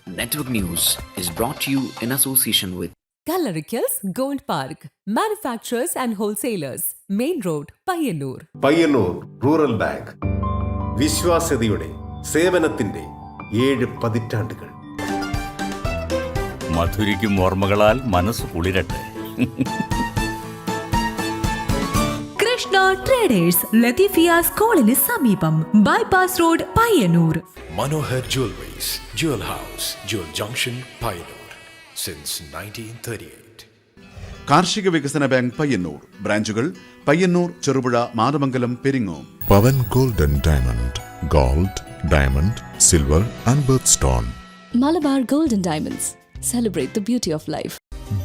Network News is brought to you in association with Kallarikals Gold Park, manufacturers and wholesalers, Main Road, Payyannur. Payyannur rural bank വിശ്വാസ്യതയുടെ സേവനത്തിന്റെ 7 പതിറ്റാണ്ടുകൾ. മധുരിക്കും ഓർമ്മകളാൽ മനസ്സ് കുളിരട്ടെ. Krishna traders Latheefiya സ്കൂളിന് സമീപം, bypass road, Payyanur. Manohar Jewelries, Jewel House, Jewel Junction, Payyanur, since 1938. കാർഷിക വികസന bank Payyannur ബ്രാഞ്ചുകൾ Payyannur, Cherupuzha, Mathamangalam, Peringome. Pavan gold and diamond, gold, diamond, silver and birth stone. Malabar Gold and Diamonds, celebrate the beauty of life.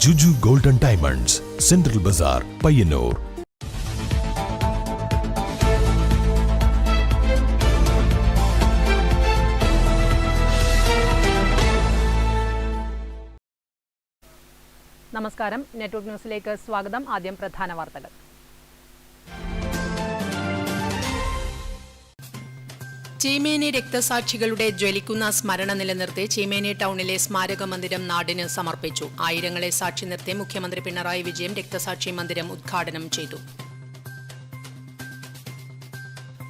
Juju Gold and Diamonds, Central Bazaar, Payyannur. നമസ്കാരം, network ന്യൂസിലേക്ക് സ്വാഗതം. ആദ്യം പ്രധാന വാർത്തകൾ. ചീമേനി രക്തസാക്ഷികളുടെ ജ്വലിക്കുന്ന സ്മരണ നിലനിർത്തി ചീമേനി ടൗണിലെ സ്മാരക മന്ദിരം നാടിന് സമർപ്പിച്ചു. ആയിരങ്ങളെ സാക്ഷി നിർത്തി മുഖ്യമന്ത്രി പിണറായി വിജയൻ രക്തസാക്ഷി മന്ദിരം ഉദ്ഘാടനം ചെയ്തു.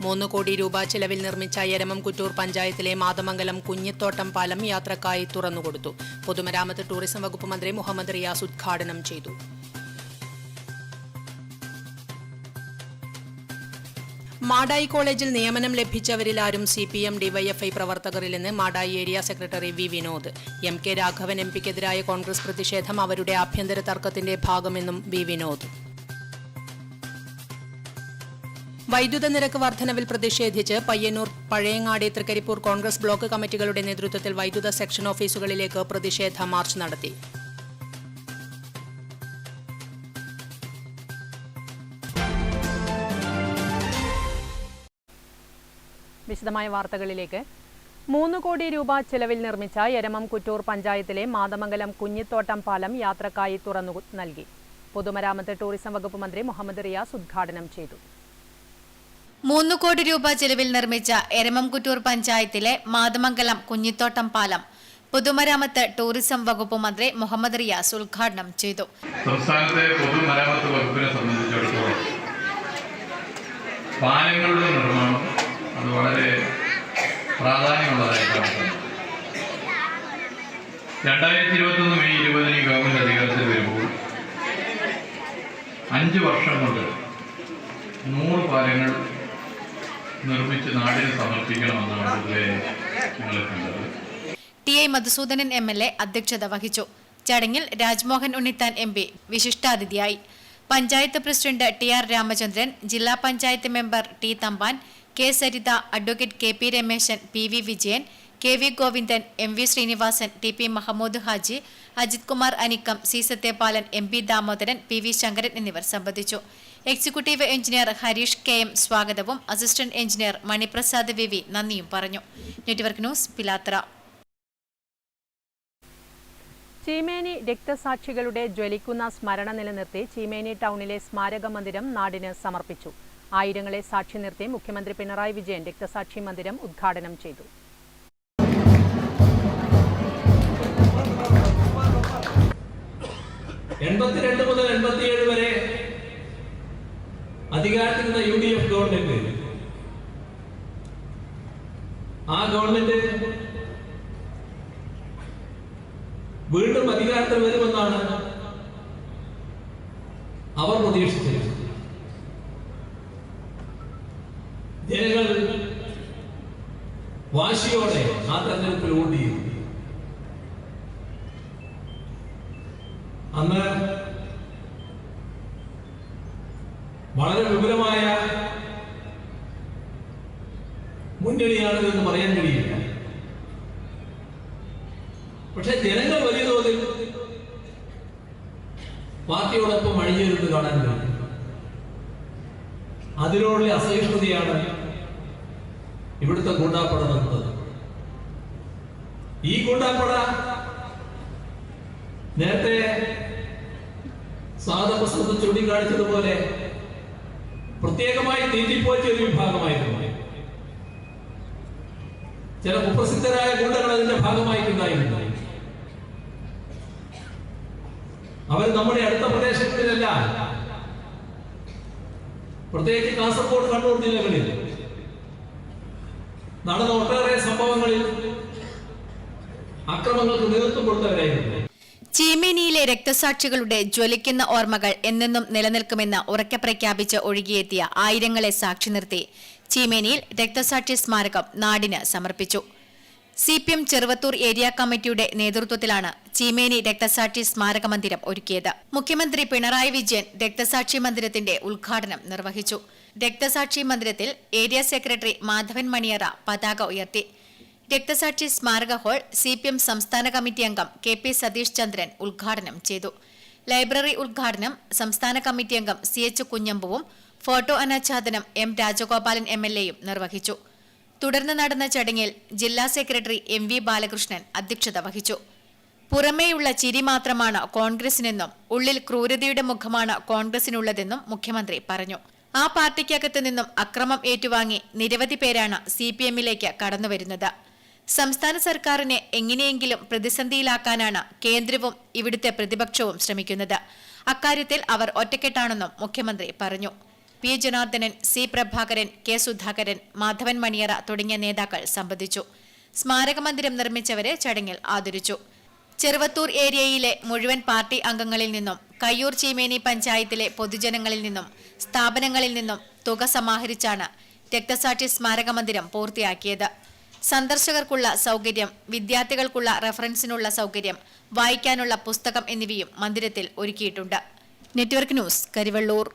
3 കോടി രൂപ ചെലവിൽ നിർമ്മിച്ച എരമംകുറ്റൂർ പഞ്ചായത്തിലെ മാതമംഗലം കുഞ്ഞിത്തോട്ടം പാലം യാത്രക്കായി തുറന്നുകൊടുത്തു. പൊതുമരാമത്ത് ടൂറിസം വകുപ്പ് മന്ത്രി മുഹമ്മദ് റിയാസ് ഉദ്ഘാടനം ചെയ്തു. മാടായി കോളേജിൽ നിയമനം ലഭിച്ചവരിൽ ആരും CPM DYFI പ്രവർത്തകരില്ലെന്ന് Madayi area secretary V Vinod. MK Raghavan MPക്കെതിരായ കോൺഗ്രസ് പ്രതിഷേധം അവരുടെ ആഭ്യന്തര തർക്കത്തിന്റെ ഭാഗമെന്നും വി വിനോദ്. വൈദ്യുത നിരക്ക് വർധനവിൽ പ്രതിഷേധിച്ച് പയ്യന്നൂർ, പഴയങ്ങാടി, തൃക്കരിപ്പൂർ കോൺഗ്രസ് ബ്ലോക്ക് കമ്മിറ്റികളുടെ നേതൃത്വത്തിൽ വൈദ്യുത സെക്ഷൻ ഓഫീസുകളിലേക്ക് പ്രതിഷേധ മാർച്ച് നടത്തി. വിശദമായ വാർത്തകളിലേക്ക്. 3 കോടി രൂപ ചെലവിൽ നിർമ്മിച്ച എരമംകുറ്റൂർ പഞ്ചായത്തിലെ മാതമംഗലം കുഞ്ഞിത്തോട്ടം പാലം യാത്രക്കായി തുറന്നു നൽകി. പൊതുമരാമത്ത് ടൂറിസം വകുപ്പ് മന്ത്രി മുഹമ്മദ് റിയാസ് ഉദ്ഘാടനം ചെയ്തു. 3 കോടി രൂപ ചെലവിൽ നിർമ്മിച്ച എരമംകുറ്റൂർ പഞ്ചായത്തിലെ മാതമംഗലം കുഞ്ഞിത്തോട്ടം പാലം പൊതുമരാമത്ത് ടൂറിസം വകുപ്പ് മന്ത്രി മുഹമ്മദ് റിയാസ് ഉദ്ഘാടനം ചെയ്തു. സംസ്ഥാനത്തെ പൊതുമരാമത്ത് വകുപ്പിനെ സംബന്ധിച്ചിടത്തോളം പാലങ്ങളുടെ നിർമ്മാണം അത് വളരെ പ്രാധാന്യമുള്ളതായിട്ടാണ്. 2021 മെയ് 20 ഗവൺമെന്റ് അധികാരത്തിൽ വരുമ്പോൾ 5 വർഷം കൊണ്ട് 100 പാലങ്ങൾ നിർമ്മിച്ച് നാടിന് സമർപ്പിക്കണമെന്നാണ് പൊതുവെ ഞങ്ങൾ കണ്ടത്. TI മധുസൂദനൻ MLA അധ്യക്ഷത വഹിച്ചു. ചടങ്ങിൽ രാജ്മോഹൻ ഉണ്ണിത്താൻ MP വിശിഷ്ടാതിഥിയായി. പഞ്ചായത്ത് പ്രസിഡന്റ് TR രാമചന്ദ്രൻ, ജില്ലാ panchayat member T Thampan, K Saritha, advocate KP Rameshan, PV Vijayan, KV Govindan, MV Sreenivasan, TP Mahamood Haji, Ajith Kumar Anikkam, C Sathyapalan, MP Damodaran, PV Sankaran എന്നിവർ സംബന്ധിച്ചു. എക്സിക്യൂട്ടീവ് എഞ്ചിനീയർ ഹരീഷ് KM സ്വാഗതവും അസിസ്റ്റന്റ് എഞ്ചിനീയർ മണിപ്രസാദ് VV നന്ദിയും പറഞ്ഞു. Network news, Pilathara. ചീമേനി രക്തസാക്ഷികളുടെ ജ്വലിക്കുന്ന സ്മരണ നിലനിർത്തി ചീമേനി ടൗണിലെ സ്മാരക മന്ദിരം നാടിന് സമർപ്പിച്ചു. ആയിരങ്ങളെ സാക്ഷി നിർത്തി മുഖ്യമന്ത്രി പിണറായി വിജയൻ രക്തസാക്ഷി മന്ദിരം ഉദ്ഘാടനം ചെയ്തു. 82 മുതൽ 87 വരെ അധികാരത്തിലുള്ള UDF ഗവൺമെന്റ്, ആ ഗവൺമെന്റ് വീണ്ടും അധികാരത്തിൽ വരുമെന്നാണ് അവർ പ്രതീക്ഷിച്ചത്. ജനങ്ങൾ വാശിയോടെ ആ തെരഞ്ഞെടുപ്പിൽ വോട്ട് ചെയ്തു. അന്ന് വളരെ വിപുലമായ മുന്നണിയാണ് എന്ന് പറയാൻ കഴിയില്ല. പക്ഷെ ജനങ്ങൾ വലിയ തോതിൽ പാർട്ടിയോടൊപ്പം അണിചേരുന്നത് കാണാൻ കഴിയും. അതിനോടുള്ള അസഹിഷ്ണുതയാണ് ഇവിടുത്തെ ഗൂണ്ടാപ്പട നടന്നത്. ഈ ഗൂണ്ടാപ്പട നേരത്തെ സാധപ്രസംഗം ചൂണ്ടിക്കാണിച്ചതുപോലെ പ്രത്യേകമായി തീറ്റിപ്പോറ്റിയ ഒരു വിഭാഗമായിരുന്നു. ചില കുപ്രസിദ്ധരായ ഗുണ്ടകൾ അതിന്റെ ഭാഗമായിട്ടുണ്ടായിരുന്നു. അവർ നമ്മുടെ അടുത്ത പ്രദേശങ്ങളിലല്ല, പ്രത്യേകിച്ച് കാസർഗോഡ്, കണ്ണൂർ ജില്ലകളിൽ നടന്ന ഒട്ടേറെ സംഭവങ്ങളിൽ അക്രമങ്ങൾക്ക് നേതൃത്വം കൊടുത്തവരായിരുന്നു. ചീമേനിയിലെ രക്തസാക്ഷികളുടെ ജ്വലിക്കുന്ന ഓർമ്മകൾ എന്നെന്നും നിലനിൽക്കുമെന്ന് ഉറക്കെ പ്രഖ്യാപിച്ച് ഒഴുകിയെത്തിയ ആയിരങ്ങളെ സാക്ഷി നിർത്തി ചീമേനിയിൽ രക്തസാക്ഷി സ്മാരകം നാടിന് സമർപ്പിച്ചു. CPM ചെറുവത്തൂർ ഏരിയ കമ്മിറ്റിയുടെ നേതൃത്വത്തിലാണ് ചീമേനി രക്തസാക്ഷി സ്മാരക മന്ദിരം ഒരുക്കിയത്. മുഖ്യമന്ത്രി പിണറായി വിജയൻ രക്തസാക്ഷി മന്ദിരത്തിന്റെ ഉദ്ഘാടനം നിർവഹിച്ചു. രക്തസാക്ഷി മന്ദിരത്തിൽ ഏരിയ സെക്രട്ടറി മാധവൻ മണിയറ പതാക ഉയർത്തി. രക്തസാക്ഷി സ്മാരക ഹാൾ CPM സംസ്ഥാന കമ്മിറ്റി അംഗം KP സതീഷ് ചന്ദ്രൻ ഉദ്ഘാടനം ചെയ്തു. ലൈബ്രറി ഉദ്ഘാടനം സംസ്ഥാന കമ്മിറ്റി അംഗം CH കുഞ്ഞമ്പുവും ഫോട്ടോ അനാച്ഛാദനം M രാജഗോപാലൻ MLAയും നിർവഹിച്ചു. തുടർന്ന് നടന്ന ചടങ്ങിൽ ജില്ലാ സെക്രട്ടറി MV ബാലകൃഷ്ണൻ അധ്യക്ഷത വഹിച്ചു. പുറമേയുള്ള ചിരി മാത്രമാണ് കോൺഗ്രസിനെന്നും ഉള്ളിൽ ക്രൂരതയുടെ മുഖമാണ് കോൺഗ്രസിനുള്ളതെന്നും മുഖ്യമന്ത്രി പറഞ്ഞു. ആ പാർട്ടിക്കകത്തു നിന്നും അക്രമം ഏറ്റുവാങ്ങി നിരവധി പേരാണ് CPMലേക്ക് കടന്നുവരുന്നത്. സംസ്ഥാന സർക്കാരിനെ എങ്ങനെയെങ്കിലും പ്രതിസന്ധിയിലാക്കാനാണ് കേന്ദ്രവും ഇവിടുത്തെ പ്രതിപക്ഷവും ശ്രമിക്കുന്നത്. അക്കാര്യത്തിൽ അവർ ഒറ്റക്കെട്ടാണെന്നും മുഖ്യമന്ത്രി പറഞ്ഞു. P. Janardhanan, C. Prabhakaran, K. Sudhakaran, Madhavan മണിയറ തുടങ്ങിയ നേതാക്കൾ സംബന്ധിച്ചു. സ്മാരക മന്ദിരം നിർമ്മിച്ചവരെ ചടങ്ങിൽ ആദരിച്ചു. ചെറുവത്തൂർ ഏരിയയിലെ മുഴുവൻ പാർട്ടി അംഗങ്ങളിൽ നിന്നും കയ്യൂർ ചീമേനി പഞ്ചായത്തിലെ പൊതുജനങ്ങളിൽ നിന്നും സ്ഥാപനങ്ങളിൽ നിന്നും തുക സമാഹരിച്ചാണ് രക്തസാക്ഷി സ്മാരക മന്ദിരം പൂർത്തിയാക്കിയത്. സന്ദർശകർക്കുള്ള സൗകര്യം, വിദ്യാർത്ഥികൾക്കുള്ള റഫറൻസിനുള്ള സൗകര്യം, വായിക്കാനുള്ള പുസ്തകം എന്നിവയും മന്ദിരത്തിൽ ഒരുക്കിയിട്ടുണ്ട്. Network news, Karivellur.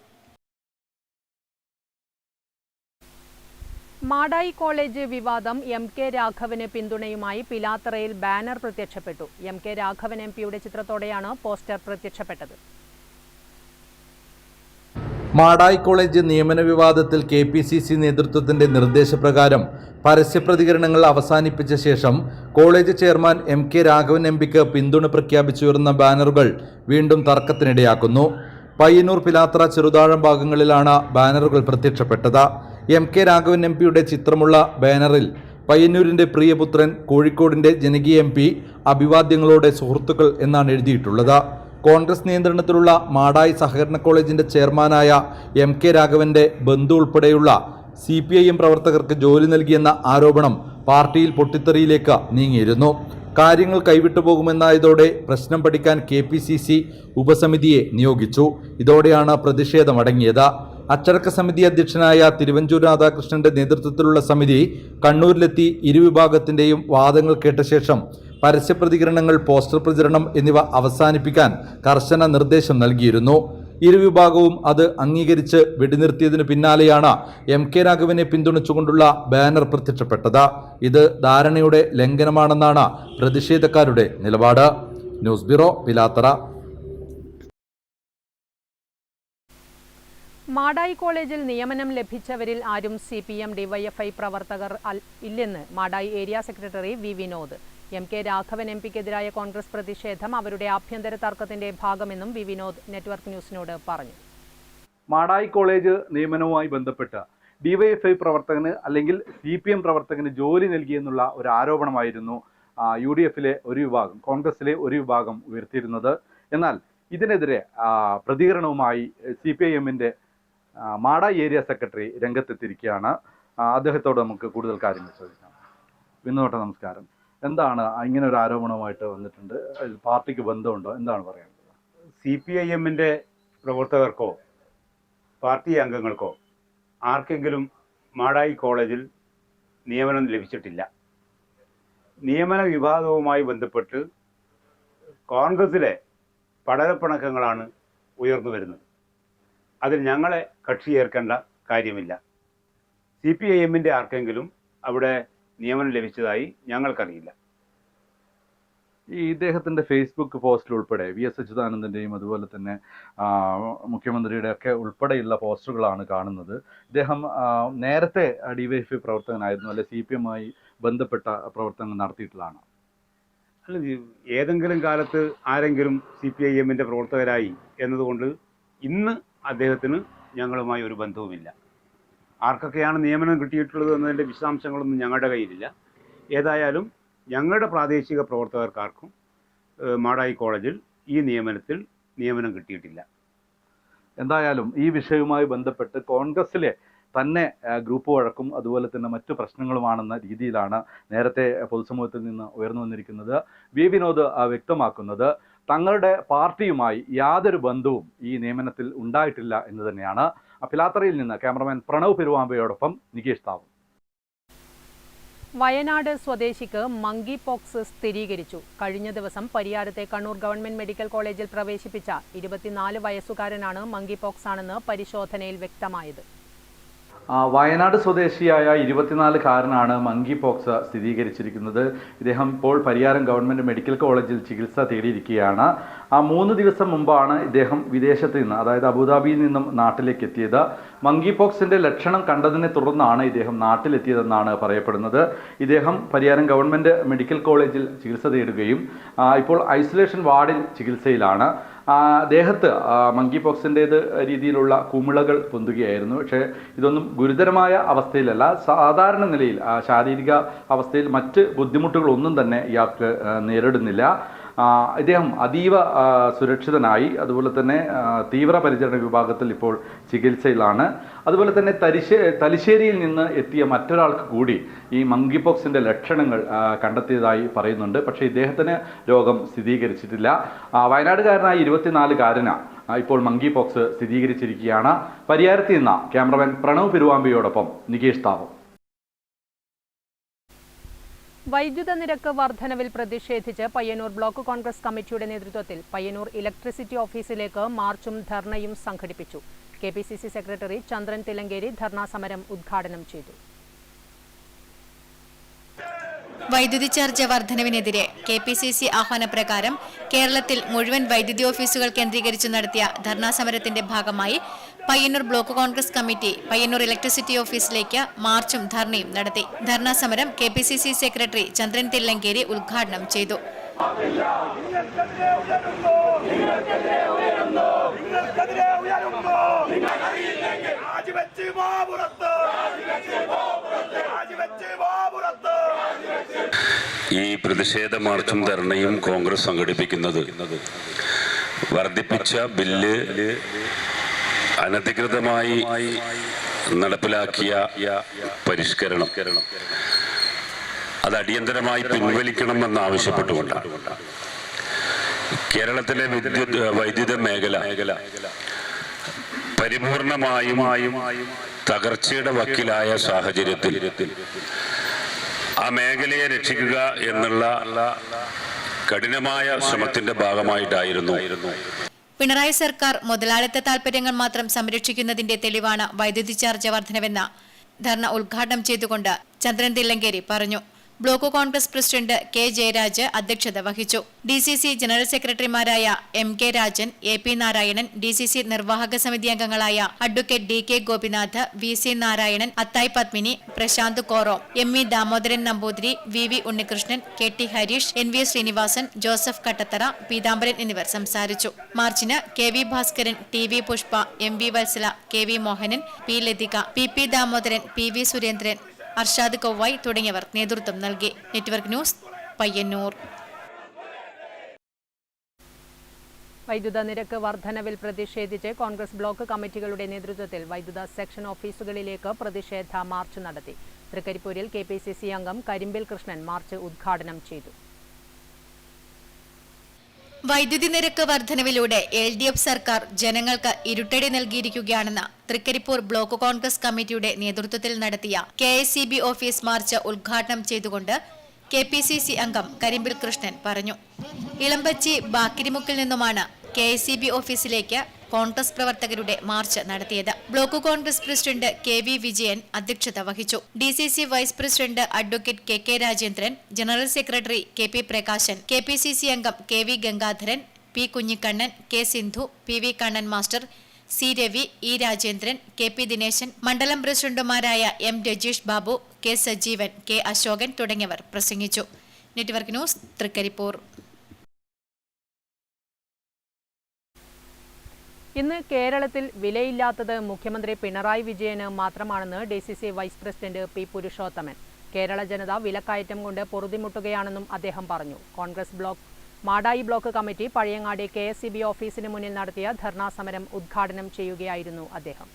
Madayi college വിവാദം MK രാഘവന് പിന്തുണയുമായി പിലാത്തറയിൽ ബാനർ പ്രത്യക്ഷപ്പെട്ടു. MK രാഘവൻ MPയുടെ ചിത്രത്തോടെയാണ് പോസ്റ്റർ പ്രത്യക്ഷപ്പെട്ടത്. മാടായി കോളേജ് നിയമന വിവാദത്തിൽ KPCC നേതൃത്വത്തിന്റെ നിർദ്ദേശപ്രകാരം പരസ്യപ്രതികരണങ്ങൾ അവസാനിപ്പിച്ച ശേഷം കോളേജ് ചെയർമാൻ MK രാഘവൻ MPക്ക് പിന്തുണ പ്രഖ്യാപിച്ചുയർന്ന ബാനറുകൾ വീണ്ടും തർക്കത്തിനിടയാക്കുന്നു. പയ്യന്നൂർ, പിലാത്തറ, ചെറുതാഴം ഭാഗങ്ങളിലാണ് ബാനറുകൾ പ്രത്യക്ഷപ്പെട്ടത്. MK രാഘവൻ MPയുടെ ചിത്രമുള്ള ബാനറിൽ പയ്യന്നൂരിന്റെ പ്രിയപുത്രൻ, കോഴിക്കോടിന്റെ ജനകീയ MP അഭിവാദ്യങ്ങളോടെ സുഹൃത്തുക്കൾ എന്നാണ് എഴുതിയിട്ടുള്ളത്. കോൺഗ്രസ് നിയന്ത്രണത്തിലുള്ള മാടായി സഹകരണ കോളേജിന്റെ ചെയർമാനായ MK രാഘവന്റെ ബന്ധു ഉൾപ്പെടെയുള്ള CPIM പ്രവർത്തകർക്ക് ജോലി നൽകിയെന്ന ആരോപണം പാർട്ടിയിൽ പൊട്ടിത്തെറിയിലേക്ക് നീങ്ങിയിരുന്നു. കാര്യങ്ങൾ കൈവിട്ടുപോകുമെന്നായതോടെ പ്രശ്നം പഠിക്കാൻ KPCC ഉപസമിതിയെ നിയോഗിച്ചു. ഇതോടെയാണ് പ്രതിഷേധമടങ്ങിയത്. അച്ചടക്ക സമിതി അധ്യക്ഷനായ തിരുവഞ്ചൂർ രാധാകൃഷ്ണന്റെ നേതൃത്വത്തിലുള്ള സമിതി കണ്ണൂരിലെത്തി ഇരുവിഭാഗത്തിന്റെയും വാദങ്ങൾ കേട്ട ശേഷം പരസ്യപ്രതികരണങ്ങൾ, പോസ്റ്റർ പ്രചരണം എന്നിവ അവസാനിപ്പിക്കാൻ കർശന നിർദ്ദേശം നൽകിയിരുന്നു. ഇരുവിഭാഗവും അത് അംഗീകരിച്ച് വെടിനിർത്തിയതിനു പിന്നാലെയാണ് MK രാഘവനെ പിന്തുണച്ചുകൊണ്ടുള്ള ബാനർ പ്രത്യക്ഷപ്പെട്ടത്. ഇത് ധാരണയുടെ ലംഘനമാണെന്നാണ് പ്രതിഷേധക്കാരുടെ നിലപാട്. News bureau, Pilathara. മാടായി കോളേജിൽ നിയമനം ലഭിച്ചവരിൽ ആരും CPM DYFI പ്രവർത്തകർ ഇല്ലെന്ന് Madayi area secretary V. Vinod. MK Raghavan MPക്കെതിരായ കോൺഗ്രസ് പ്രതിഷേധം അവരുടെ ആഭ്യന്തര തർക്കത്തിന്റെ ഭാഗമെന്നും V. വിനോദ് നെറ്റ്വർക്ക് ന്യൂസിനോട് പറഞ്ഞു. മാടായി കോളേജ് നിയമനവുമായി ബന്ധപ്പെട്ട് DYFI പ്രവർത്തകന് അല്ലെങ്കിൽ CPM പ്രവർത്തകന് ജോലി നൽകിയെന്നുള്ള ഒരു ആരോപണമായിരുന്നു UDFിലെ ഒരു വിഭാഗം, കോൺഗ്രസിലെ ഒരു വിഭാഗം ഉയർത്തിയിരുന്നത്. എന്നാൽ ഇതിനെതിരെ പ്രതികരണവുമായി CPIMന്റെ മാടായി ഏരിയ സെക്രട്ടറി രംഗത്തെത്തിയിരിക്കുകയാണ്. അദ്ദേഹത്തോട് നമുക്ക് കൂടുതൽ കാര്യങ്ങൾ ചോദിക്കാം. വിനോദ്, നമസ്കാരം. എന്താണ് ഇങ്ങനെ ഒരു ആരോപണവുമായിട്ട് വന്നിട്ടുണ്ട്? പാർട്ടിക്ക് ബന്ധമുണ്ടോ? എന്താണ് പറയുന്നത്? CPIMന്റെ പ്രവർത്തകർക്കോ പാർട്ടി അംഗങ്ങൾക്കോ ആർക്കെങ്കിലും മാടായി കോളേജിൽ നിയമനം ലഭിച്ചിട്ടില്ല. നിയമന വിവാദവുമായി ബന്ധപ്പെട്ട് കോൺഗ്രസിലെ പടലപ്പിണക്കങ്ങളാണ് ഉയർന്നു വരുന്നത്. അതിൽ ഞങ്ങളെ കക്ഷി ചേർക്കേണ്ട കാര്യമില്ല. CPIMന്റെ ആർക്കെങ്കിലും അവിടെ നിയമനം ലഭിച്ചതായി ഞങ്ങൾക്കറിയില്ല. ഈ ഇദ്ദേഹത്തിൻ്റെ ഫേസ്ബുക്ക് പോസ്റ്റിൽ ഉൾപ്പെടെ VS അച്യുതാനന്ദൻ്റെയും അതുപോലെ തന്നെ മുഖ്യമന്ത്രിയുടെ ഒക്കെ ഉൾപ്പെടെയുള്ള പോസ്റ്ററുകളാണ് കാണുന്നത്. ഇദ്ദേഹം നേരത്തെ DYFI പ്രവർത്തകനായിരുന്നു, അല്ലെ CPMമായി ബന്ധപ്പെട്ട പ്രവർത്തനങ്ങൾ നടത്തിയിട്ടുള്ളതാണ്. അല്ല, ഏതെങ്കിലും കാലത്ത് ആരെങ്കിലും CPIMന്റെ പ്രവർത്തകരായി എന്നതുകൊണ്ട് ഇന്ന് അദ്ദേഹത്തിന് ഞങ്ങളുമായി ഒരു ബന്ധവുമില്ല. ആർക്കൊക്കെയാണ് നിയമനം കിട്ടിയിട്ടുള്ളത് എന്നതിൻ്റെ വിശദാംശങ്ങളൊന്നും ഞങ്ങളുടെ കയ്യിലില്ല. ഏതായാലും ഞങ്ങളുടെ പ്രാദേശിക പ്രവർത്തകർക്കാർക്കും മാടായി കോളേജിൽ ഈ നിയമനം കിട്ടിയിട്ടില്ല. എന്തായാലും ഈ വിഷയവുമായി ബന്ധപ്പെട്ട് കോൺഗ്രസിലെ തന്നെ ഗ്രൂപ്പ് വഴക്കും അതുപോലെ തന്നെ മറ്റു പ്രശ്നങ്ങളുമാണെന്ന രീതിയിലാണ് നേരത്തെ പൊതുസമൂഹത്തിൽ നിന്ന് ഉയർന്നു വന്നിരിക്കുന്നത്. വി വിനോദ് വ്യക്തമാക്കുന്നത് തങ്ങളുടെ പാർട്ടിയുമായി യാതൊരു ബന്ധവും ഈ നിയമനത്തിൽ ഉണ്ടായിട്ടില്ല എന്ന് തന്നെയാണ്. പിലാത്തറയിൽ നിന്ന് ക്യാമറമാൻ പ്രണവ് പെരുവാമ്പയോടൊപ്പം നികേഷ് താവൂർ. വയനാട് സ്വദേശിക്ക് മങ്കി പോക്സ് സ്ഥിരീകരിച്ചു. കഴിഞ്ഞ ദിവസം പരിയാരത്തെ കണ്ണൂർ ഗവൺമെന്റ് മെഡിക്കൽ കോളേജിൽ പ്രവേശിപ്പിച്ച 24 വയസ്സുകാരനാണ് മങ്കി പോക്സ് ആണെന്ന് പരിശോധനയിൽ വ്യക്തമായത്. വയനാട് സ്വദേശിയായ 24-കാരനാണ് മങ്കി പോക്സ് സ്ഥിരീകരിച്ചിരിക്കുന്നത്. ഇദ്ദേഹം ഇപ്പോൾ പരിയാരം ഗവൺമെൻറ് മെഡിക്കൽ കോളേജിൽ ചികിത്സ തേടിയിരിക്കുകയാണ്. 3 ദിവസം മുമ്പാണ് ഇദ്ദേഹം വിദേശത്ത് നിന്ന്, അതായത് അബുദാബിയിൽ നിന്നും നാട്ടിലേക്ക് എത്തിയത്. മങ്കി പോക്സിൻ്റെ ലക്ഷണം കണ്ടതിനെ തുടർന്നാണ് ഇദ്ദേഹം നാട്ടിലെത്തിയതെന്നാണ് പറയപ്പെടുന്നത്. ഇദ്ദേഹം പരിയാരം ഗവൺമെൻറ് മെഡിക്കൽ കോളേജിൽ ചികിത്സ തേടുകയും ഇപ്പോൾ ഐസൊലേഷൻ വാർഡിൽ ചികിത്സയിലാണ്. ദേഹത്ത് മങ്കി പോക്സിൻ്റേത് രീതിയിലുള്ള കുമിളകൾ പൊന്തുകയായിരുന്നു. പക്ഷേ ഇതൊന്നും ഗുരുതരമായ അവസ്ഥയിലല്ല, സാധാരണ നിലയിൽ ശാരീരിക അവസ്ഥയിൽ മറ്റ് ബുദ്ധിമുട്ടുകളൊന്നും തന്നെ ഇയാൾക്ക് നേരിടുന്നില്ല. ഇദ്ദേഹം അതീവ സുരക്ഷിതനായി, അതുപോലെ തന്നെ തീവ്രപരിചരണ വിഭാഗത്തിൽ ഇപ്പോൾ ചികിത്സയിലാണ്. അതുപോലെ തന്നെ തലശ്ശേരിയിൽ നിന്ന് എത്തിയ മറ്റൊരാൾക്ക് കൂടി ഈ മങ്കി പോക്സിൻ്റെ ലക്ഷണങ്ങൾ കണ്ടെത്തിയതായി പറയുന്നുണ്ട്. പക്ഷേ ഇദ്ദേഹത്തിന് രോഗം സ്ഥിരീകരിച്ചിട്ടില്ല. വയനാടുകാരനായ 24-കാരന് ഇപ്പോൾ മങ്കി പോക്സ് സ്ഥിരീകരിച്ചിരിക്കുകയാണ്. പരിയാരത്തിൽ നിന്ന് ക്യാമറമാൻ പ്രണവ് പെരുവാമ്പയോടൊപ്പം നികേഷ് താവൂർ. വൈദ്യുത നിരക്ക് വർധനവിൽ പ്രതിഷേധിച്ച് പയ്യന്നൂർ ബ്ലോക്ക് കോൺഗ്രസ് കമ്മിറ്റിയുടെ നേതൃത്വത്തിൽ പയ്യന്നൂർ ഇലക്ട്രിസിറ്റി ഓഫീസിലേക്ക് മാർച്ചും ധർണയും സംഘടിപ്പിച്ചു. KPCC സെക്രട്ടറി ചന്ദ്രൻ തില്ലങ്കേരി ധർണാ സമരം ഉദ്ഘാടനം ചെയ്തു. വൈദ്യുതി ചാർജ് വർധനവിനെതിരെ KPCC ആഹ്വാനപ്രകാരം കേരളത്തിൽ മുഴുവൻ വൈദ്യുതി ഓഫീസുകൾ കേന്ദ്രീകരിച്ച് നടത്തിയ ധർണാ സമരത്തിന്റെ ഭാഗമായി Payyanur block Congress committee Payyanur electricity ഓഫീസിലേക്ക് മാർച്ചും ധർണയും നടത്തി. ധർണാ സമരം KPCC സെക്രട്ടറി ചന്ദ്രൻ തില്ലങ്കേരി ഉദ്ഘാടനം ചെയ്തു. ഈ പ്രതിഷേധ മാർച്ചും ധർണയും കോൺഗ്രസ് സംഘടിപ്പിക്കുന്നത് വർദ്ധിപ്പിച്ച ബില്ല് അനധികൃതമായി നടപ്പിലാക്കിയ പരിഷ്കരണം അത് അടിയന്തരമായി പിൻവലിക്കണമെന്ന് ആവശ്യപ്പെട്ടുകൊണ്ടാണ്. കേരളത്തിലെ വൈദ്യുത മേഖല പരിപൂർണമായും തകർച്ചയുടെ വക്കിലായ സാഹചര്യത്തിൽ ആ മേഖലയെ രക്ഷിക്കുക എന്നുള്ള കഠിനമായ ശ്രമത്തിന്റെ ഭാഗമായിട്ടായിരുന്നു പിണറായി സർക്കാർ മുതലാളിത്ത താൽപര്യങ്ങൾ മാത്രം സംരക്ഷിക്കുന്നതിന്റെ തെളിവാണ് വൈദ്യുതി ചാർജ് വർധനവെന്ന് ധർണ ഉദ്ഘാടനം ചെയ്തുകൊണ്ട് ചന്ദ്രൻ തില്ലങ്കേരി പറഞ്ഞു. Block Congress president K. Jayaraj അധ്യക്ഷത വഹിച്ചു. DCC ജനറൽ സെക്രട്ടറിമാരായ MK Rajan, AP Narayanan, DCC നിർവാഹക സമിതി അംഗങ്ങളായ advocate DK Gopinath, VC Narayanan, Athayi Padmini, Prasanth Koro, ME Damodaran Namboothiri, VV Unnikrishnan, KT Hareesh, NV Sreenivasan, Joseph Kattathara, Peethambaran എന്നിവർ സംസാരിച്ചു. മാർച്ചിന് KV Bhaskaran, TV Pushpa, MV Vatsala, KV Mohanan, P. Lathika, PP Damodaran, PV Surendran, Arshad കൊവ്വായി തുടങ്ങിയവർ നേതൃത്വം നൽകി. Network news, Payyanur. വൈദ്യുത നിരക്ക് വർധനവിൽ പ്രതിഷേധിച്ച് കോൺഗ്രസ് ബ്ലോക്ക് കമ്മിറ്റികളുടെ നേതൃത്വത്തിൽ വൈദ്യുത സെക്ഷൻ ഓഫീസുകളിലേക്ക് പ്രതിഷേധ മാർച്ച് നടത്തി. തൃക്കരിപ്പൂരിൽ KPCC അംഗം കരിമ്പിൽ കൃഷ്ണൻ മാർച്ച് ഉദ്ഘാടനം ചെയ്തു. വൈദ്യുതി നിരക്ക് വർധനവിലൂടെ LDF സർക്കാർ ജനങ്ങൾക്ക് ഇരുട്ടടി നൽകിയിരിക്കുകയാണെന്ന് തൃക്കരിപ്പൂർ ബ്ലോക്ക് കോൺഗ്രസ് കമ്മിറ്റിയുടെ നേതൃത്വത്തിൽ നടത്തിയ KSCB ഓഫീസ് മാർച്ച് ഉദ്ഘാടനം ചെയ്തുകൊണ്ട് KPCC അംഗം കരിമ്പിൽ കൃഷ്ണൻ പറഞ്ഞു. ഇളമ്പച്ചി ബാക്കിരിമുക്കിൽ നിന്നുമാണ് KSCB ഓഫീസിലേക്ക് കോൺഗ്രസ് പ്രവർത്തകരുടെ മാർച്ച് നടത്തിയത്. Block Congress president KV Vijayan അധ്യക്ഷത വഹിച്ചു. DCC vice president advocate KK Rajendran, general secretary KP Prakashan, KPCC അംഗം KV Gangadharan, P. Kunhikannan, K. Sindhu, PV Kannan master, C. Ravi, E. Rajendran, KP Dineshan, മണ്ഡലം പ്രസിഡന്റുമാരായ M. Rajeesh Babu, K. Sajeevan, K. Asokan തുടങ്ങിയവർ പ്രസംഗിച്ചു. Network news, Thrikaripur. ഇന്ന് കേരളത്തിൽ വിലയില്ലാത്തത് മുഖ്യമന്ത്രി പിണറായി വിജയന് മാത്രമാണെന്ന് DCC vice president P. Purushothaman. Kerala ജനത വിലക്കയറ്റം കൊണ്ട് പൊറുതിമുട്ടുകയാണെന്നും അദ്ദേഹം പറഞ്ഞു. Congress Madayi block committee Pazhayangadi KSEB ഓഫീസിന് മുന്നിൽ നടത്തിയ ധർണാ സമരം ഉദ്ഘാടനം ചെയ്യുകയായിരുന്നു അദ്ദേഹം.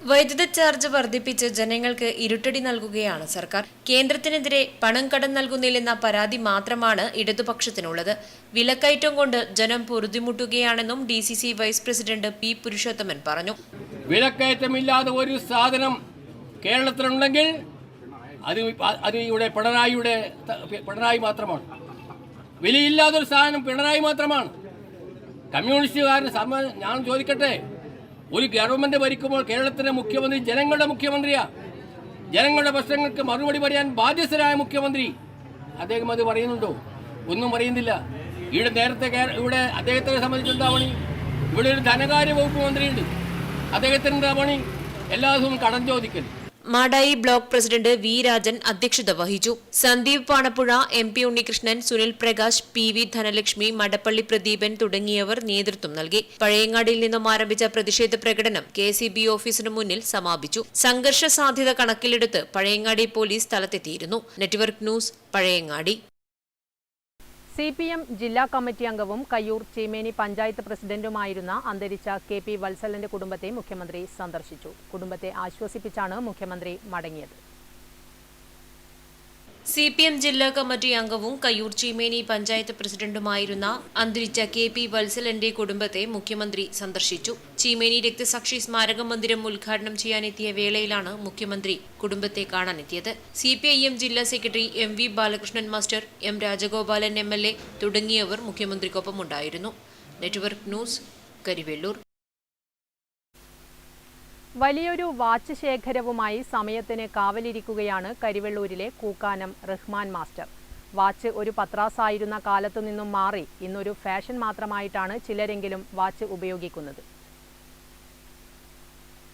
വൈദ്യുത ചാർജ് വർദ്ധിപ്പിച്ച് ജനങ്ങൾക്ക് ഇരുട്ടടി നൽകുകയാണ് സർക്കാർ. കേന്ദ്രത്തിനെതിരെ പണം കടം നൽകുന്നില്ലെന്ന പരാതി മാത്രമാണ് ഇടതുപക്ഷത്തിനുള്ളത്. വിലക്കയറ്റം കൊണ്ട് ജനം പൊറുതിമുട്ടുകയാണെന്നും DCC vice president P. Purushothaman പറഞ്ഞു. വിലക്കയറ്റമില്ലാതെ ഒരു സാധനം കേരളത്തിലുണ്ടെങ്കിൽ അത് ഇവിടെ പിണറായി മാത്രമാണ്. വിലയില്ലാതൊരു സാധനം പിണറായി മാത്രമാണ്. കമ്മ്യൂണിസ്റ്റുകാരന് ഞാൻ ചോദിക്കട്ടെ, ഒരു ഗവൺമെന്റ് ഭരിക്കുമ്പോൾ കേരളത്തിലെ മുഖ്യമന്ത്രി ജനങ്ങളുടെ മുഖ്യമന്ത്രിയാണ്. ജനങ്ങളുടെ പ്രശ്നങ്ങൾക്ക് മറുപടി പറയാൻ ബാധ്യസ്ഥരായ മുഖ്യമന്ത്രി. അദ്ദേഹം അത് പറയുന്നുണ്ടോ? ഒന്നും പറയുന്നില്ല. ഇവിടെ അദ്ദേഹത്തെ സംബന്ധിച്ച് എന്താ പണി? ഇവിടെ ഒരു ധനകാര്യ വകുപ്പ് മന്ത്രിയുണ്ട്. അദ്ദേഹത്തിന് എന്താ പണി? എല്ലാ ദിവസവും കടം ചോദിക്കൽ. Madayi block president V. Rajan അധ്യക്ഷത വഹിച്ചു. സന്ദീപ് പാണപ്പുഴ, MP. ഉണ്ണികൃഷ്ണൻ, സുനിൽ പ്രകാശ്, PV. ധനലക്ഷ്മി, മടപ്പള്ളി പ്രദീപൻ തുടങ്ങിയവർ നേതൃത്വം നൽകി. പഴയങ്ങാടിയിൽ നിന്നും ആരംഭിച്ച പ്രതിഷേധ പ്രകടനം KSEB ഓഫീസിന് മുന്നിൽ സമാപിച്ചു. സംഘർഷ സാധ്യത കണക്കിലെടുത്ത് പഴയങ്ങാടി പോലീസ് സ്ഥലത്തെത്തിയിരുന്നു. Network news, Pazhayangadi. CPM ജില്ലാ കമ്മിറ്റി അംഗവും കയ്യൂർ ചീമേനി പഞ്ചായത്ത് പ്രസിഡന്റുമായിരുന്ന അന്തരിച്ച KP വത്സലന്റെ കുടുംബത്തെ മുഖ്യമന്ത്രി സന്ദർശിച്ചു. കുടുംബത്തെ ആശ്വസിപ്പിച്ചാണ് മുഖ്യമന്ത്രി മടങ്ങിയത്. CPM ജില്ലാ കമ്മിറ്റി അംഗവും കയ്യൂർ ചീമേനി പഞ്ചായത്ത് പ്രസിഡന്റുമായിരുന്ന അന്തരിച്ച KP വത്സലന്റെ കുടുംബത്തെ മുഖ്യമന്ത്രി സന്ദർശിച്ചു. ചീമേനി രക്തസാക്ഷി സ്മാരക മന്ദിരം ഉദ്ഘാടനം ചെയ്യാനെത്തിയ വേളയിലാണ് മുഖ്യമന്ത്രി കുടുംബത്തെ കാണാനെത്തിയത്. CPIM ജില്ലാ secretary MV Balakrishnan master, M. Rajagopalan MLA തുടങ്ങിയവർ മുഖ്യമന്ത്രിക്കൊപ്പമുണ്ടായിരുന്നു. Network news, Karivellur. വലിയൊരു വാച്ച് ശേഖരവുമായി സമയത്തിന് കാവലിരിക്കുകയാണ് കരിവെള്ളൂരിലെ കൂക്കാനം റഹ്മാൻ മാസ്റ്റർ. വാച്ച് ഒരു പത്രാസായിരുന്ന കാലത്തുനിന്നും മാറി ഇന്നൊരു ഫാഷൻ മാത്രമായിട്ടാണ് ചിലരെങ്കിലും വാച്ച് ഉപയോഗിക്കുന്നത്.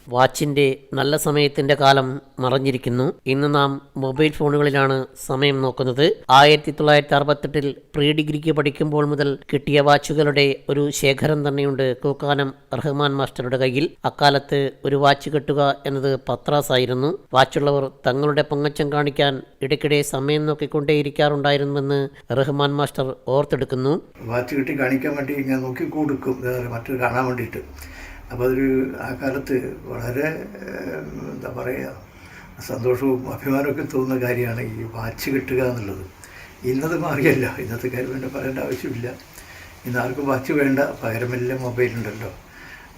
വാച്ചിൻ്റെ നല്ല സമയത്തിൻ്റെ കാലം മറഞ്ഞിരിക്കുന്നു. ഇന്ന് നാം മൊബൈൽ ഫോണുകളിലാണ് സമയം നോക്കുന്നത്. 1968 പ്രീ ഡിഗ്രിക്ക് പഠിക്കുമ്പോൾ മുതൽ കിട്ടിയ വാച്ചുകളുടെ ഒരു ശേഖരം തന്നെയുണ്ട് കൂക്കാനം റഹ്മാൻ മാസ്റ്ററുടെ കയ്യിൽ. അക്കാലത്ത് ഒരു വാച്ച് കെട്ടുക എന്നത് പത്രാസായിരുന്നു. വാച്ചുള്ളവർ തങ്ങളുടെ പൊങ്ങച്ചം കാണിക്കാൻ ഇടയ്ക്കിടെ സമയം നോക്കിക്കൊണ്ടേയിരിക്കാറുണ്ടായിരുന്നുവെന്ന് റഹ്മാൻ മാസ്റ്റർ ഓർത്തെടുക്കുന്നു. വാച്ച് കെട്ടി കാണിക്കാൻ വേണ്ടി ഞാൻ നോക്കി കൊടുക്കും, മറ്റൊരു കാണാൻ വേണ്ടിയിട്ട്. അപ്പോൾ അതൊരു ആ കാലത്ത് വളരെ എന്താ പറയുക, സന്തോഷവും അഭിമാനമൊക്കെ തോന്നുന്ന കാര്യമാണ് ഈ വാച്ച് കിട്ടുക എന്നുള്ളത്. ഇന്നത് മാറിയല്ല. ഇന്നത്തെ കാര്യം വേണ്ട പറയേണ്ട ആവശ്യമില്ല. ഇന്ന് ആർക്കും വാച്ച് വേണ്ട, പകരമെല്ലാം മൊബൈലുണ്ടല്ലോ.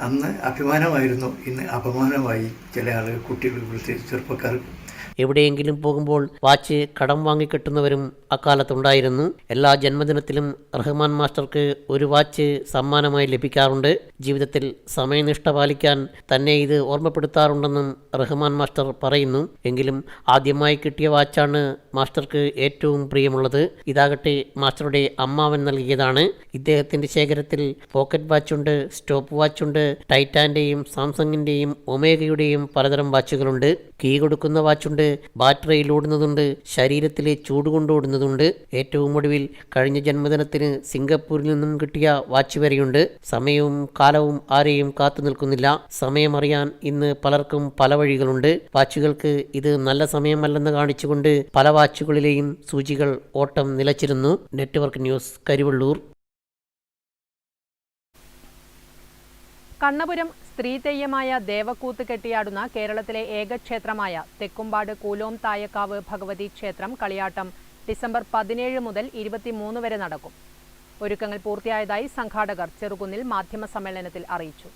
അന്ന് അഭിമാനമായിരുന്നു, ഇന്ന് അപമാനമായി ചില ആളുകൾ, കുട്ടികൾ, പ്രത്യേകിച്ച് ചെറുപ്പക്കാർക്ക്. എവിടെയെങ്കിലും പോകുമ്പോൾ വാച്ച് കടം വാങ്ങിക്കെട്ടുന്നവരും അക്കാലത്തുണ്ടായിരുന്നു. എല്ലാ ജന്മദിനത്തിലും റഹ്മാൻ മാസ്റ്റർക്ക് ഒരു വാച്ച് സമ്മാനമായി ലഭിക്കാറുണ്ട്. ജീവിതത്തിൽ സമയനിഷ്ഠ പാലിക്കാൻ തന്നെ ഇത് ഓർമ്മപ്പെടുത്താറുണ്ടെന്നും റഹ്മാൻ മാസ്റ്റർ പറയുന്നു. എങ്കിലും ആദ്യമായി കിട്ടിയ വാച്ചാണ് മാസ്റ്റർക്ക് ഏറ്റവും പ്രിയമുള്ളത്. ഇതാകട്ടെ മാസ്റ്ററുടെ അമ്മാവൻ നൽകിയതാണ്. ഇദ്ദേഹത്തിൻ്റെ ശേഖരത്തിൽ പോക്കറ്റ് വാച്ചുണ്ട്, സ്റ്റോപ്പ് വാച്ചുണ്ട്, ടൈറ്റാൻ്റെയും സാംസങ്ങിൻ്റെയും ഒമേഗയുടെയും പലതരം വാച്ചുകളുണ്ട്. കീ കൊടുക്കുന്ന വാച്ചുണ്ട്, ബാറ്ററിയിൽ ഓടുന്നതുണ്ട്, ശരീരത്തിലെ ചൂടുകൊണ്ട് ഓടുന്നതുണ്ട്. ഏറ്റവും ഒടുവിൽ കഴിഞ്ഞ ജന്മദിനത്തിന് സിംഗപ്പൂരിൽ നിന്നും കിട്ടിയ വാച്ച് വരെയുണ്ട്. സമയവും കാലവും ആരെയും കാത്തു നിൽക്കുന്നില്ല. സമയമറിയാൻ ഇന്ന് പലർക്കും പല വഴികളുണ്ട്. വാച്ചുകൾക്ക് ഇത് നല്ല സമയമല്ലെന്ന് കാണിച്ചുകൊണ്ട് പല വാച്ചുകളിലെയും സൂചികൾ ഓട്ടം നിലച്ചിരുന്നു. Network news, Karivellur. കണ്ണപുരം സ്ത്രീ തെയ്യമായ ദേവക്കൂത്ത് കെട്ടിയാടുന്ന കേരളത്തിലെ ഏക ക്ഷേത്രമായ തെക്കുംപാട് കൂലോം തായക്കാവ് ഭഗവതി ക്ഷേത്രം കളിയാട്ടം ഡിസംബർ 17 മുതൽ 23 വരെ നടക്കും. ഒരുക്കങ്ങൾ പൂർത്തിയായതായി സംഘാടകർ ചെറുകുന്നിൽ മാധ്യമസമ്മേളനത്തിൽ അറിയിച്ചു.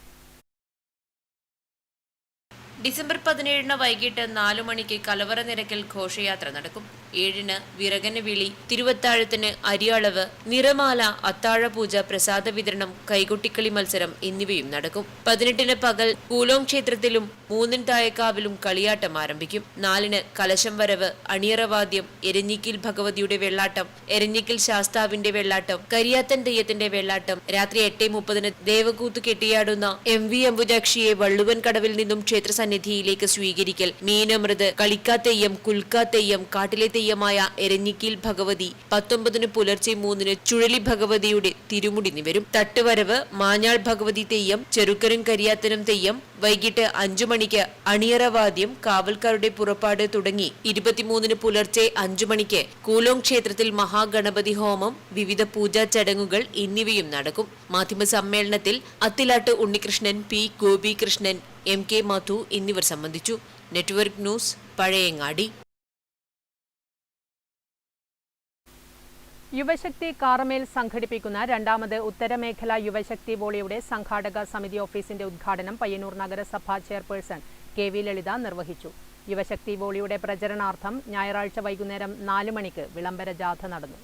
ഡിസംബർ 17 വൈകിട്ട് 4 മണിക്ക് കലവറ നിരക്കിൽ ഘോഷയാത്ര നടക്കും. 7 വിറകന് വിളി, തിരുവത്താഴത്തിന് അരിയളവ്, നിറമാല, അത്താഴപൂജ, പ്രസാദ വിതരണം, കൈകൊട്ടിക്കളി മത്സരം എന്നിവയും നടക്കും. 18 പകൽ കൂലോം ക്ഷേത്രത്തിലും 3 തായക്കാവിലും കളിയാട്ടം ആരംഭിക്കും. 4 കലശം വരവ്, അണിയറവാദ്യം, എരഞ്ഞിക്കിൽ ഭഗവതിയുടെ വെള്ളാട്ടം, എരഞ്ഞിക്കിൽ ശാസ്താവിന്റെ വെള്ളാട്ടം, കരിയാത്തൻ തെയ്യത്തിന്റെ വെള്ളാട്ടം. രാത്രി 8:30 ദേവകൂത്ത് കെട്ടിയാടുന്ന MV അംബുജാക്ഷിയെ വള്ളുവൻ കടവിൽ നിന്നും ക്ഷേത്ര സന്നിധിയിലേക്ക് സ്വീകരിക്കൽ, മീനമൃത്, കളിക്കാത്തെയ്യം, കുൽക്കാത്തെയ്യം, കാട്ടിലെ തെയ്യമായ എരഞ്ഞിക്കീൽ ഭഗവതി 19 പുലർച്ചെ 3 ചുഴലി ഭഗവതിയുടെ തിരുമുടി നിവരും. തട്ടുവരവ് മാഞ്ഞാൾ ഭഗവതി തെയ്യം, ചെറുക്കരും കരിയാത്തനും തെയ്യം വൈകിട്ട് 5 മണിക്ക് അണിയറവാദ്യം, കാവൽക്കാരുടെ പുറപ്പാട് തുടങ്ങി 23 പുലർച്ചെ 5 മണിക്ക് കൂലോങ് ക്ഷേത്രത്തിൽ മഹാഗണപതി ഹോമം, വിവിധ പൂജാ ചടങ്ങുകൾ എന്നിവയും നടക്കും. മാധ്യമ സമ്മേളനത്തിൽ അത്തിലാട്ട് ഉണ്ണികൃഷ്ണൻ, പി ഗോപികൃഷ്ണൻ, MK മധു എന്നിവർ സംബന്ധിച്ചു. Network news, Pazhayangadi. യുവശക്തി കാറമേൽ സംഘടിപ്പിക്കുന്ന 2ാമത് ഉത്തരമേഖല യുവശക്തി വോളിയുടെ സംഘാടക സമിതി ഓഫീസിന്റെ ഉദ്ഘാടനം പയ്യന്നൂർ നഗരസഭാ ചെയർപേഴ്സൺ KV ലളിത നിർവഹിച്ചു. യുവശക്തി വോളിയുടെ പ്രചരണാർത്ഥം ഞായറാഴ്ച വൈകുന്നേരം 4 മണിക്ക് വിളംബര ജാഥ നടന്നു.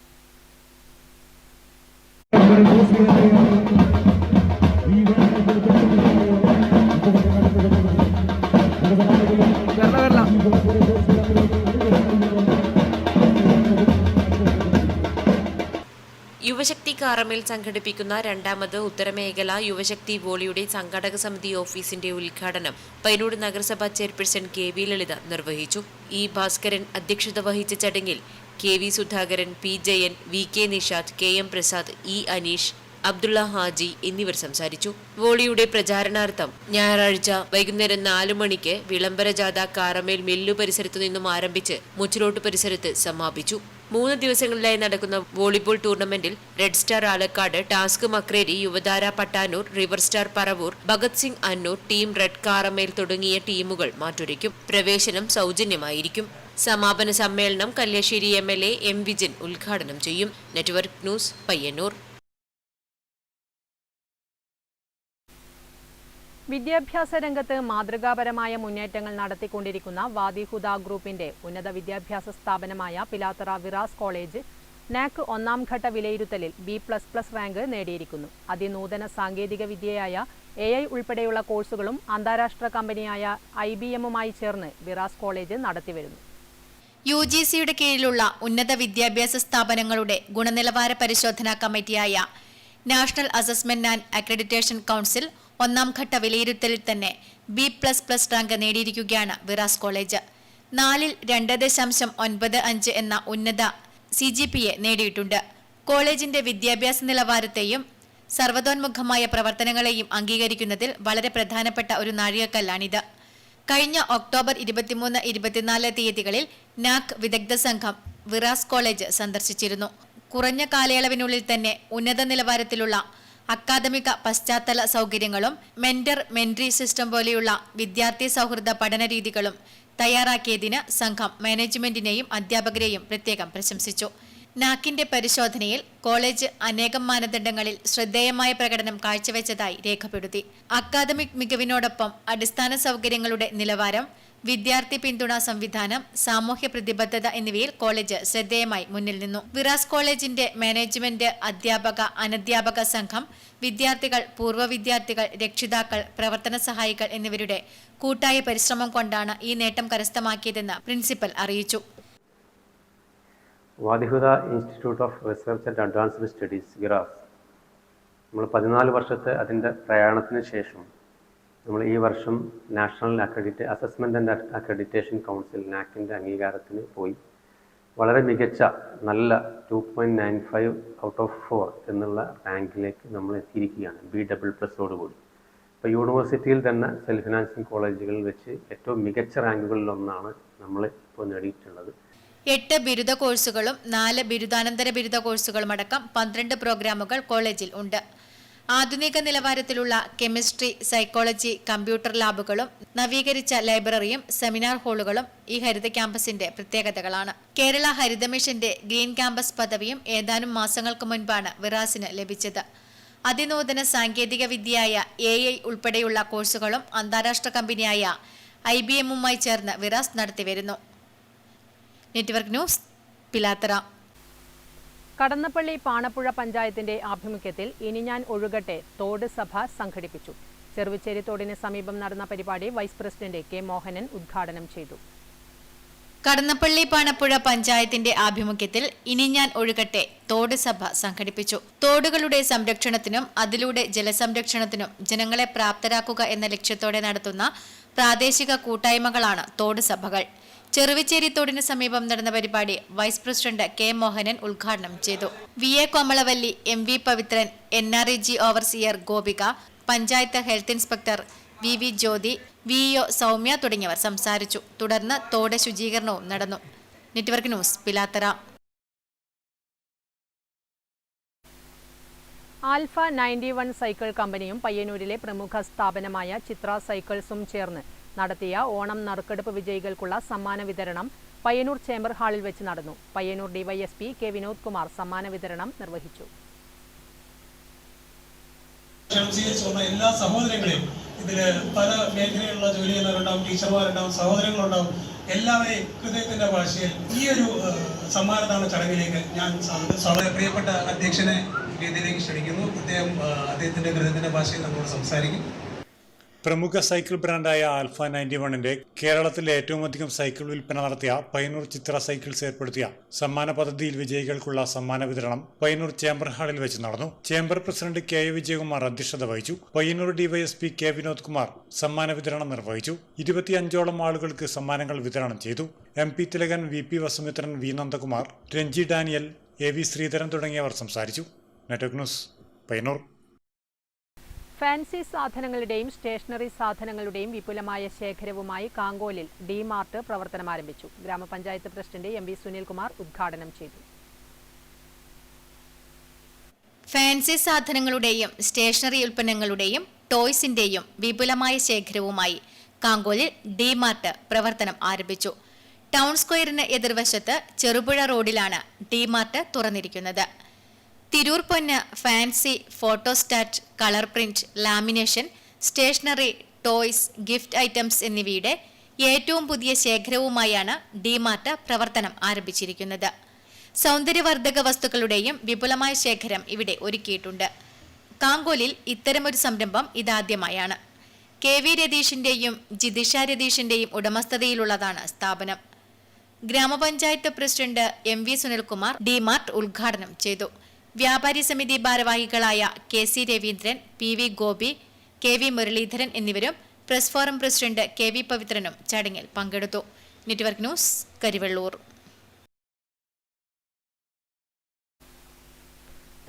യുവശക്തി കാറമേൽ സംഘടിപ്പിക്കുന്ന 2ാമത് ഉത്തരമേഖല യുവശക്തി വോളിയുടെ സംഘാടക സമിതി ഓഫീസിന്റെ ഉദ്ഘാടനം പയ്യന്നൂർ നഗരസഭാ ചെയർപേഴ്സൺ KV ലളിത നിർവഹിച്ചു. E ഭാസ്കരൻ അധ്യക്ഷത വഹിച്ച ചടങ്ങിൽ KV Sudhakaran, P Jayan, VK Nishad, KM Prasad, E Aneesh, Abdulla Haji എന്നിവർ സംസാരിച്ചു. വോളിയുടെ പ്രചാരണാർത്ഥം ഞായറാഴ്ച വൈകുന്നേരം 4 മണിക്ക് വിളംബര ജാഥ കാറമേൽ മില്ലു പരിസരത്തു നിന്നും ആരംഭിച്ച് മുച്ചിലോട്ട് പരിസരത്ത് സമാപിച്ചു. 3 ദിവസങ്ങളിലായി നടക്കുന്ന വോളിബോൾ ടൂർണമെന്റിൽ red star Alakkad, task Makreri, Yuvathara Pattanur, river star Paravur, Bhagat Singh Annur, team red Karamel തുടങ്ങിയ ടീമുകൾ മാറ്റുരയ്ക്കും. പ്രവേശനം സൗജന്യമായിരിക്കും. സമാപന സമ്മേളനം കല്യാശ്ശേരി MLA M വിജിൻ ഉദ്ഘാടനം ചെയ്യും. Network news, Payyanur. വിദ്യാഭ്യാസ രംഗത്ത് മാതൃകാപരമായ മുന്നേറ്റങ്ങൾ നടത്തിക്കൊണ്ടിരിക്കുന്ന വാദിഹുദ ഗ്രൂപ്പിന്റെ ഉന്നത വിദ്യാഭ്യാസ സ്ഥാപനമായ പിലാത്തറ വിറാസ് കോളേജ് NAC 1ാം ഘട്ട വിലയിരുത്തലിൽ B++ റാങ്ക് നേടിയിരിക്കുന്നു. അതിനൂതന സാങ്കേതിക വിദ്യയായ AI ഉൾപ്പെടെയുള്ള കോഴ്സുകളും അന്താരാഷ്ട്ര കമ്പനിയായ IBMുമായി ചേർന്ന് വിറാസ് കോളേജ് നടത്തിവരുന്നു. UGCയുടെ കീഴിലുള്ള ഉന്നത വിദ്യാഭ്യാസ സ്ഥാപനങ്ങളുടെ ഗുണനിലവാര പരിശോധനാ കമ്മിറ്റിയായ national assessment and accreditation council 1ാം ഘട്ട വിലയിരുത്തലിൽ തന്നെ B++ റാങ്ക് നേടിയിരിക്കുകയാണ് വിറാസ് കോളേജ്. 4ൽ 2.95 എന്ന ഉന്നത CGPA നേടിയിട്ടുണ്ട്. കോളേജിന്റെ വിദ്യാഭ്യാസ നിലവാരത്തെയും സർവ്വതോന്മുഖമായ പ്രവർത്തനങ്ങളെയും അംഗീകരിക്കുന്നതിൽ വളരെ പ്രധാനപ്പെട്ട ഒരു നാഴികക്കല്ലാണിത്. കഴിഞ്ഞ ഒക്ടോബർ 23-24 തീയതികളിൽ NAC വിദഗ്ധ സംഘം വിറാസ് കോളേജ് സന്ദർശിച്ചിരുന്നു. കുറഞ്ഞ കാലയളവിനുള്ളിൽ തന്നെ ഉന്നത നിലവാരത്തിലുള്ള അക്കാദമിക പശ്ചാത്തല സൗകര്യങ്ങളും മെന്ററി സിസ്റ്റം പോലെയുള്ള വിദ്യാർത്ഥി സൗഹൃദ പഠന രീതികളും തയ്യാറാക്കിയതിന് സംഘം മാനേജ്മെന്റിനെയും അധ്യാപകരെയും പ്രത്യേകം പ്രശംസിച്ചു. നാക്കിന്റെ പരിശോധനയിൽ കോളേജ് അനേകം മാനദണ്ഡങ്ങളിൽ ശ്രദ്ധേയമായ പ്രകടനം കാഴ്ചവെച്ചതായി രേഖപ്പെടുത്തി. അക്കാദമിക് മികവിനോടൊപ്പം അടിസ്ഥാന സൗകര്യങ്ങളുടെ നിലവാരം, വിദ്യാർത്ഥി പിന്തുണാ സംവിധാനം, സാമൂഹ്യ പ്രതിബദ്ധത എന്നിവയിൽ കോളേജ് ശ്രദ്ധേയമായി മുന്നിൽ നിന്നു. വിറാസ് കോളേജിന്റെ മാനേജ്മെന്റ്, അധ്യാപക, അനധ്യാപക സംഘം, വിദ്യാർത്ഥികൾ, പൂർവ്വ വിദ്യാർത്ഥികൾ, രക്ഷിതാക്കൾ, പ്രവർത്തന സഹായികൾ എന്നിവരുടെ കൂട്ടായ പരിശ്രമം കൊണ്ടാണ് ഈ നേട്ടം കരസ്ഥമാക്കിയതെന്ന് പ്രിൻസിപ്പൽ അറിയിച്ചു. Wadihuda institute of research and advanced studies VIRAS നമ്മൾ 14 വർഷത്തെ അതിൻ്റെ പ്രയാണത്തിന് ശേഷം നമ്മൾ ഈ വർഷം national assessment and accreditation council നാക്കിൻ്റെ അംഗീകാരത്തിന് പോയി. വളരെ മികച്ച നല്ല 2.95 ഔട്ട് ഓഫ് 4 എന്നുള്ള റാങ്കിലേക്ക് നമ്മൾ എത്തിയിരിക്കുകയാണ് B++ഓടുകൂടി. ഇപ്പോൾ യൂണിവേഴ്സിറ്റിയിൽ തന്നെ സെൽഫ് ഫിനാൻസിങ് കോളേജുകളിൽ വെച്ച് ഏറ്റവും മികച്ച റാങ്കുകളിലൊന്നാണ് നമ്മൾ ഇപ്പോൾ നേടിയിട്ടുള്ളത്. 8 ബിരുദ കോഴ്സുകളും 4 ബിരുദാനന്തര ബിരുദ കോഴ്സുകളും അടക്കം 12 പ്രോഗ്രാമുകൾ കോളേജിൽ ഉണ്ട്. ആധുനിക നിലവാരത്തിലുള്ള കെമിസ്ട്രി, സൈക്കോളജി, കമ്പ്യൂട്ടർ ലാബുകളും നവീകരിച്ച ലൈബ്രറിയും സെമിനാർ ഹാളുകളും ഈ ഹരിത ക്യാമ്പസിന്റെ പ്രത്യേകതകളാണ്. കേരള ഹരിത മിഷന്റെ ഗ്രീൻ ക്യാമ്പസ് പദവിയും ഏതാനും മാസങ്ങൾക്ക് മുൻപാണ് വിറാസിന് ലഭിച്ചത്. അതിനൂതന സാങ്കേതിക വിദ്യയായ AI ഉൾപ്പെടെയുള്ള കോഴ്സുകളും അന്താരാഷ്ട്ര കമ്പനിയായ IBMുമായി ചേർന്ന് വിറാസ് നടത്തിവരുന്നു. Network news, Pilathara. കടന്നപ്പള്ളി പാണപ്പുഴ പഞ്ചായത്തിന്റെ ആഭിമുഖ്യത്തിൽ ഇനി ഞാൻ ഒഴുകട്ടെ തോട് സഭ സംഘടിപ്പിച്ചു. ചെറുവിച്ചേരി തോടിന് സമീപം നടന്ന പരിപാടി വൈസ് പ്രസിഡന്റ് K മോഹനൻ ഉദ്ഘാടനം ചെയ്തു. കടന്നപ്പള്ളി പാണപ്പുഴ പഞ്ചായത്തിന്റെ ആഭിമുഖ്യത്തിൽ ഇനി ഞാൻ ഒഴുകട്ടെ തോട് സഭ സംഘടിപ്പിച്ചു. തോടുകളുടെ സംരക്ഷണത്തിനും അതിലൂടെ ജലസംരക്ഷണത്തിനും ജനങ്ങളെ പ്രാപ്തരാക്കുക എന്ന ലക്ഷ്യത്തോടെ നടത്തുന്ന പ്രാദേശിക കൂട്ടായ്മകളാണ് തോട് സഭകൾ. ചെറുവിച്ചേരി തോടിന് സമീപം നടന്ന പരിപാടി വൈസ് പ്രസിഡന്റ് കെ മോഹനൻ ഉദ്ഘാടനം ചെയ്തു. VA Komalavalli, MV Pavithran, NREG overseer Gopika, panchayat health inspector VV Jyothi, VEO Soumya തുടങ്ങിയവർ സംസാരിച്ചു. തുടർന്ന് തോട് ശുചീകരണവും നടന്നു. Network news, Pilathara. Alpha 91 cycle കമ്പനിയും പയ്യന്നൂരിലെ പ്രമുഖ സ്ഥാപനമായ ചിത്ര സൈക്കിൾസും ചേർന്ന് നടത്തിയ ഓണം നറുക്കെടുപ്പ് വിജയികൾക്കുള്ള സമ്മാന വിതരണം പയ്യന്നൂർ ചേംബർ ഹാളിൽ വെച്ച് നടന്നു. പയ്യന്നൂർ DYSP K വിനോദ് കുമാർ സമ്മാന വിതരണം നിർവഹിച്ചു. എല്ലാ സഹോദരങ്ങളെയും ഇതിൽ പല മേഖലയിലുള്ള ജോലി ചെയ്യുന്നവരുണ്ടാവും, ടീച്ചർമാരുണ്ടാവും, സഹോദരങ്ങളുണ്ടാവും. എല്ലാവരെയും ഹൃദയത്തിന്റെ ഭാഷയിൽ ഈ ഒരു സമ്മാനദാന ചടങ്ങിലേക്ക് ഞാൻ വളരെ പ്രിയപ്പെട്ട അധ്യക്ഷനെ വേദിയിലേക്ക് ക്ഷണിക്കുന്നു. അദ്ദേഹത്തിന്റെ ഹൃദയത്തിന്റെ ഭാഷയിൽ നമ്മളോട് സംസാരിക്കും. പ്രമുഖ സൈക്കിൾ ബ്രാൻഡായ ആൽഫ 91ന്റെ കേരളത്തിലെ ഏറ്റവും അധികം സൈക്കിൾ വിൽപ്പന നടത്തിയ പയ്യന്നൂർ ചിത്ര സൈക്കിൾസ് ഏർപ്പെടുത്തിയ സമ്മാന പദ്ധതിയിൽ വിജയികൾക്കുള്ള സമ്മാന വിതരണം പയ്യന്നൂർ ചേംബർ ഹാളിൽ വെച്ച് നടന്നു. ചേംബർ പ്രസിഡന്റ് KA വിജയകുമാർ അധ്യക്ഷത വഹിച്ചു. പയ്യന്നൂർ DYSP K വിനോദ് കുമാർ സമ്മാന വിതരണം നിർവഹിച്ചു. 25ഓളം ആളുകൾക്ക് സമ്മാനങ്ങൾ വിതരണം ചെയ്തു. MP Thilakan, VP Vasumithran, V Nandakumar, Ranji Daniel, AV Sreedharan തുടങ്ങിയവർ സംസാരിച്ചു. Network news, Payyanur. ഫാൻസി സാധനങ്ങളുടെയും സ്റ്റേഷനറി സാധനങ്ങളുടെയും വിപുലമായ ശേഖരവുമായി കാങ്കോലിൽ D-മാർട്ട് പ്രവർത്തനം ആരംഭിച്ചു. ഗ്രാമപഞ്ചായത്ത് പ്രസിഡന്റ് MB സുനിൽകുമാർ ഉദ്ഘാടനം ചെയ്തു. ഫാൻസി സാധനങ്ങളുടെയും സ്റ്റേഷനറി ഉൽപ്പന്നങ്ങളുടെയും ടോയ്സിന്റെയും വിപുലമായ ശേഖരവുമായി കാങ്കോലിൽ D-മാർട്ട് പ്രവർത്തനം ആരംഭിച്ചു. ടൗൺ സ്ക്വയറിന് എതിർവശത്ത് ചെറുപുഴ റോഡിലാണ് D-മാർട്ട് തുറന്നിരിക്കുന്നത്. തിരൂർ പൊന്ന് fancy, photostat, colour print, lamination, stationery, toys, gift items എന്നിവയുടെ ഏറ്റവും പുതിയ ശേഖരവുമായാണ് D-മാർട്ട് പ്രവർത്തനം ആരംഭിച്ചിരിക്കുന്നത്. സൗന്ദര്യവർദ്ധക വസ്തുക്കളുടെയും വിപുലമായ ശേഖരം ഇവിടെ ഒരുക്കിയിട്ടുണ്ട്. കാങ്കോലിൽ ഇത്തരമൊരു സംരംഭം ഇതാദ്യമായാണ്. KV രതീഷിന്റെയും ജിതിഷ രതീഷിന്റെയും ഉടമസ്ഥതയിലുള്ളതാണ് സ്ഥാപനം. ഗ്രാമപഞ്ചായത്ത് പ്രസിഡന്റ് MV സുനിൽകുമാർ D-മാർട്ട് ഉദ്ഘാടനം ചെയ്തു. വ്യാപാരി സമിതി ഭാരവാഹികളായ KC Raveendran, PV Gopi, KV Muraleedharan എന്നിവരും പ്രസ് ഫോറം പ്രസിഡന്റ് KV പവിത്രനും ചടങ്ങിൽ പങ്കെടുത്തു. Network news, Karivellur.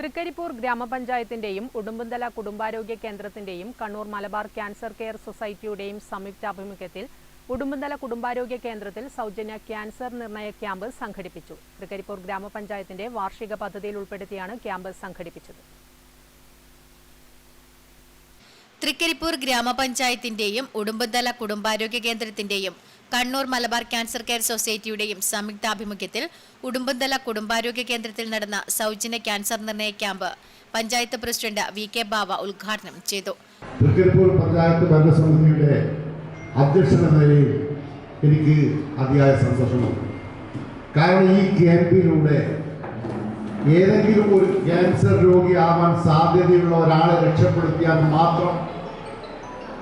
തൃക്കരിപ്പൂർ ഗ്രാമപഞ്ചായത്തിന്റെയും ഉടുമ്പുന്തല കുടുംബാരോഗ്യ കേന്ദ്രത്തിന്റെയും കണ്ണൂർ മലബാർ ക്യാൻസർ കെയർ സൊസൈറ്റിയുടെയും സംയുക്താഭിമുഖ്യത്തിൽ ഉടുമ്പുന്തല കുടുംബാരോഗ്യ കേന്ദ്രത്തിൽ സൗജന്യ ക്യാൻസർ നിർണയ ക്യാമ്പ് സംഘടിപ്പിച്ചു. തൃക്കരിപ്പൂർ ഗ്രാമപഞ്ചായത്തിന്റെ വാർഷിക പദ്ധതിയിൽ ഉൾപ്പെടുത്തിയാണ് ക്യാമ്പ് സംഘടിപ്പിച്ചത്. തൃക്കരിപ്പൂർ ഗ്രാമപഞ്ചായത്തിന്റെയും ഉടുമ്പുന്തല കുടുംബാരോഗ്യ കേന്ദ്രത്തിന്റെയും കണ്ണൂർ മലബാർ ക്യാൻസർ കെയർ സൊസൈറ്റിയുടെയും സംയുക്താഭിമുഖ്യത്തിൽ ഉടുമ്പുന്തല കുടുംബാരോഗ്യ കേന്ദ്രത്തിൽ നടന്ന സൗജന്യ ക്യാൻസർ നിർണയ ക്യാമ്പ് പഞ്ചായത്ത് പ്രസിഡന്റ് VK ബാവ ഉദ്ഘാടനം ചെയ്തു. തൃക്കരിപ്പൂർ പഞ്ചായത്ത് ഭരണസമിതിയുടെ അധ്യക്ഷൻ എന്ന നിലയിൽ എനിക്ക് അതിയായ സന്തോഷമുണ്ട്. കാരണം ഈ ക്യാമ്പിലൂടെ ഏതെങ്കിലും ഒരു ക്യാൻസർ രോഗിയാവാൻ സാധ്യതയുള്ള ഒരാളെ രക്ഷപ്പെടുത്തിയാൽ മാത്രം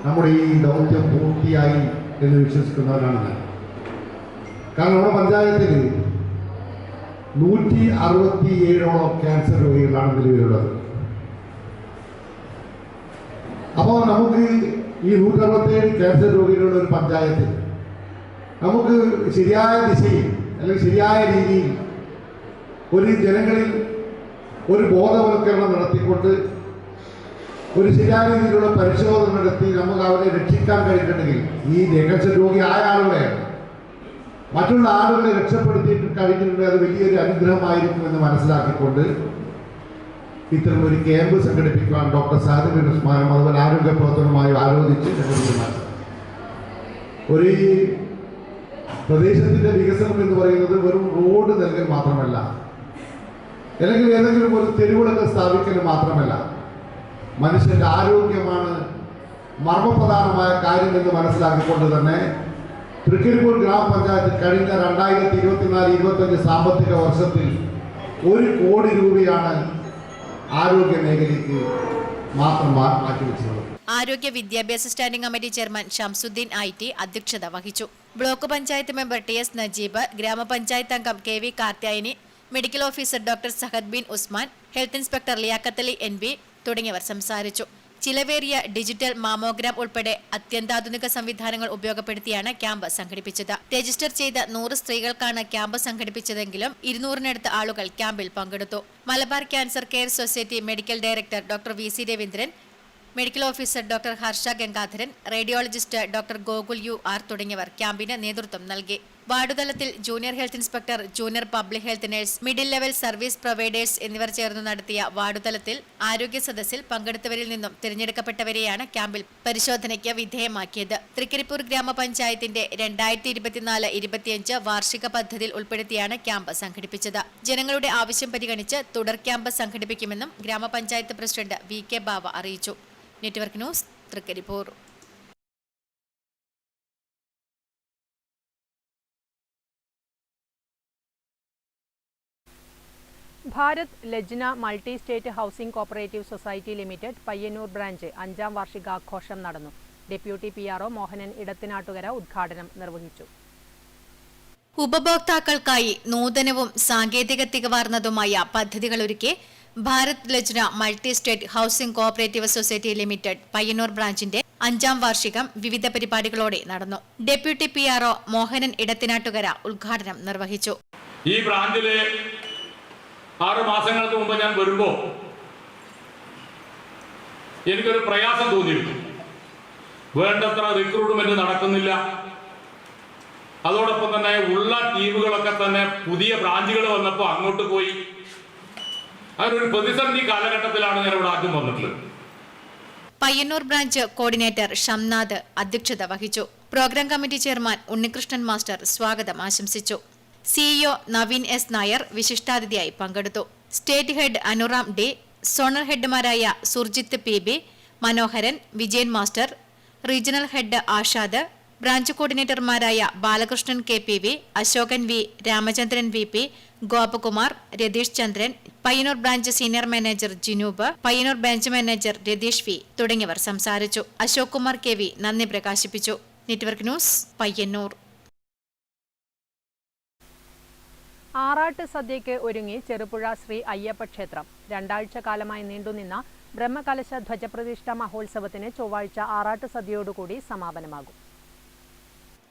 നമ്മുടെ ഈ ദൗത്യം പൂർത്തിയായി എന്ന് വിശ്വസിക്കുന്നവരാണ് ഞാൻ. കാരണം നമ്മുടെ പഞ്ചായത്തിൽ 167ഓളം ക്യാൻസർ രോഗികളാണ് നിലവിലുള്ളത്. അപ്പോൾ നമുക്ക് ഈ 167 ക്യാൻസർ രോഗികളുടെ ഒരു പഞ്ചായത്തിൽ നമുക്ക് ശരിയായ ദിശയിൽ അല്ലെങ്കിൽ ശരിയായ രീതിയിൽ ഒരു ജനങ്ങളിൽ ഒരു ബോധവൽക്കരണം നടത്തിക്കൊണ്ട് ഒരു ശരിയായ രീതിയിലുള്ള പരിശോധന നടത്തി നമുക്ക് അവരെ രക്ഷിക്കാൻ കഴിഞ്ഞിട്ടുണ്ടെങ്കിൽ ഈ ക്യാൻസർ രോഗി ആയ ആളുകളെ മറ്റുള്ള ആളുകളെ രക്ഷപ്പെടുത്തിയിട്ട് കഴിഞ്ഞിട്ടുണ്ടെങ്കിൽ അത് വലിയൊരു അനുഗ്രഹമായിരിക്കുമെന്ന് മനസ്സിലാക്കിക്കൊണ്ട് ഇത്തരം ഒരു ക്യാമ്പ് സംഘടിപ്പിക്കുവാൻ ഡോക്ടർ സാദിഖ് ഉസ്മാനും അതുപോലെ ആരോഗ്യ പ്രവർത്തനവുമായി ആലോചിച്ച് തീരുമാനിച്ചു. ഒരു പ്രദേശത്തിന്റെ വികസനം എന്ന് പറയുന്നത് വെറും റോഡ് നൽകൽ മാത്രമല്ല, അല്ലെങ്കിൽ ഏതെങ്കിലും ഒരു തെരുവുകളൊക്കെ സ്ഥാപിക്കൽ മാത്രമല്ല, മനുഷ്യന്റെ ആരോഗ്യമാണ് മർമ്മപ്രധാനമായ കാര്യം എന്ന് മനസ്സിലാക്കിക്കൊണ്ട് തന്നെ തൃക്കരിപ്പൂർ ഗ്രാമപഞ്ചായത്ത് കഴിഞ്ഞ 2024-25 സാമ്പത്തിക വർഷത്തിൽ 1 കോടി രൂപയാണ് ആരോഗ്യ മേഖലയ്ക്ക് മാത്രം മാറ്റിവെച്ചത്. ആരോഗ്യ വിദ്യാഭ്യാസ standing committee chairman Shamsuddin IT അധ്യക്ഷത വഹിച്ചു. Block panchayat member TS Najeeb, ഗ്രാമപഞ്ചായത്ത് അംഗം KV Karthyayani, medical officer doctor Sahad bin Usman, health inspector Liyaqat Ali NB തുടങ്ങിയവർ സംസാരിച്ചു. ചിലവേറിയ ഡിജിറ്റൽ മാമോഗ്രാം ഉൾപ്പെടെ അത്യന്താധുനിക സംവിധാനങ്ങൾ ഉപയോഗപ്പെടുത്തിയാണ് ക്യാമ്പ് സംഘടിപ്പിച്ചത്. രജിസ്റ്റർ ചെയ്ത 100 സ്ത്രീകൾക്കാണ് ക്യാമ്പ് സംഘടിപ്പിച്ചതെങ്കിലും 200-നടുത്ത് ആളുകൾ ക്യാമ്പിൽ പങ്കെടുത്തു. Malabar cancer care society medical director doctor VC. Raveendran, medical officer doctor Harsha Gangadharan, radiologist doctor Gokul UR. തുടങ്ങിയവർ ക്യാമ്പിന് നേതൃത്വം നൽകി. വാർഡുതലത്തിൽ junior health inspector, junior public health nurse, middle level service providers എന്നിവർ ചേർന്ന് നടത്തിയ വാർഡുതലത്തിൽ ആരോഗ്യ സദസ്സിൽ പങ്കെടുത്തവരിൽ നിന്നും തിരഞ്ഞെടുക്കപ്പെട്ടവരെയാണ് ക്യാമ്പിൽ പരിശോധനയ്ക്ക് വിധേയമാക്കിയത്. തൃക്കരിപ്പൂർ ഗ്രാമപഞ്ചായത്തിന്റെ 2024-25 വാർഷിക പദ്ധതിയിൽ ഉൾപ്പെടുത്തിയാണ് ക്യാമ്പ് സംഘടിപ്പിച്ചത്. ജനങ്ങളുടെ ആവശ്യം പരിഗണിച്ച് തുടർ ക്യാമ്പ് സംഘടിപ്പിക്കുമെന്നും ഗ്രാമപഞ്ചായത്ത് പ്രസിഡന്റ് വി.കെ. ബാവ അറിയിച്ചു. Network news, Trikaripur. Bharat Lajna multi state housing cooperative society limited Payyanur branch 5ാം വാർഷികാഘോഷം നടന്നു. ഡെപ്യൂട്ടി PRO മോഹനൻ ഇടത്തിനാട്ടുകര ഉദ്ഘാടനം നിർവഹിച്ചു. ഉപഭോക്താക്കൾക്കായി നൂതനവും സാങ്കേതിക തികവാർന്നതുമായ പദ്ധതികളൊരുക്കി Bharat Lajna multi state housing cooperative society limited Payyanur ബ്രാഞ്ചിന്റെ 5ാം വാർഷികം വിവിധ പരിപാടികളോടെ നടന്നു. ഡെപ്യൂട്ടി PRO മോഹനൻ ഇടത്തിനാട്ടുകര ഉദ്ഘാടനം നിർവഹിച്ചു. ഈ ബ്രാഞ്ചിലെ 6 മാസങ്ങൾക്ക് മുമ്പ് ഞാൻ വരുമ്പോൾ എനിക്കൊരു പ്രയാസം തോന്നിയിരുന്നു. വേണ്ടത്ര റിക്രൂട്ട്മെന്റ് നടക്കുന്നില്ല. അതോടൊപ്പം തന്നെ ഉള്ള ടീമുകളൊക്കെ തന്നെ പുതിയ ബ്രാഞ്ചുകൾ വന്നപ്പോൾ അങ്ങോട്ട് പോയി. അതൊരു പ്രതിസന്ധി കാലഘട്ടത്തിലാണ് ഞാൻ ഇവിടെ ആദ്യം വന്നിട്ടുള്ളത്. പയ്യന്നൂർ ബ്രാഞ്ച് കോർഡിനേറ്റർ ഷംനാഥ് അധ്യക്ഷത വഹിച്ചു. Programme committee chairman Unnikrishnan master സ്വാഗതം ആശംസിച്ചു. CEO നവീൻ എസ് നായർ വിശിഷ്ടാതിഥിയായി പങ്കെടുത്തു. State head Anuram D, zonal ഹെഡ്മാരായ Surjith PB, Manoharan, Vijayan master, regional head Ashad, branch കോർഡിനേറ്റർമാരായ Balakrishnan KPV, Ashokan V, Ramachandran VP, Gopakumar, Ratheesh Chandran, Payyanur branch senior manager Jinoob, Payyanur branch manager Ratheesh V തുടങ്ങിയവർ സംസാരിച്ചു. അശോക് കുമാർ KV നന്ദി പ്രകാശിപ്പിച്ചു. Network news, Payyanur. ആറാട്ട് സദ്യയ്ക്ക് ഒരുങ്ങി ചെറുപുഴ ശ്രീ അയ്യപ്പ ക്ഷേത്രം. 2 ആഴ്ച കാലമായി നീണ്ടുനിന്ന ബ്രഹ്മകലശ ധ്വജപ്രതിഷ്ഠ മഹോത്സവത്തിന് ചൊവ്വാഴ്ച ആറാട്ട് സദ്യയോടുകൂടി സമാപനമാകും.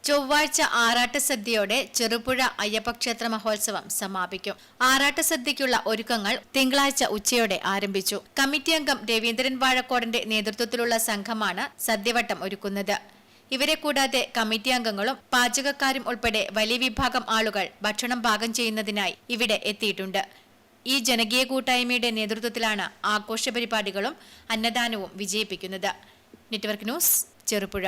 ചൊവ്വാഴ്ച ആറാട്ട് സദ്യയോടെ ചെറുപുഴ അയ്യപ്പക്ഷേത്ര മഹോത്സവം സമാപിക്കും. ആറാട്ട് സദ്യയ്ക്കുള്ള ഒരുക്കങ്ങൾ തിങ്കളാഴ്ച ഉച്ചയോടെ ആരംഭിച്ചു. കമ്മിറ്റി അംഗം രവീന്ദ്രൻ വാഴക്കോടന്റെ നേതൃത്വത്തിലുള്ള സംഘമാണ് സദ്യവട്ടം ഒരുക്കുന്നത്. ഇവരെ കൂടാതെ കമ്മിറ്റി അംഗങ്ങളും പാചകക്കാരും ഉൾപ്പെടെ വലിയ വിഭാഗം ആളുകൾ ഭക്ഷണം പാകം ചെയ്യുന്നതിനായി ഇവിടെ എത്തിയിട്ടുണ്ട്. ഈ ജനകീയ കൂട്ടായ്മയുടെ നേതൃത്വത്തിലാണ് ആഘോഷ പരിപാടികളും അന്നദാനവും വിജയിപ്പിക്കുന്നത്. Network news, Cherupuzha.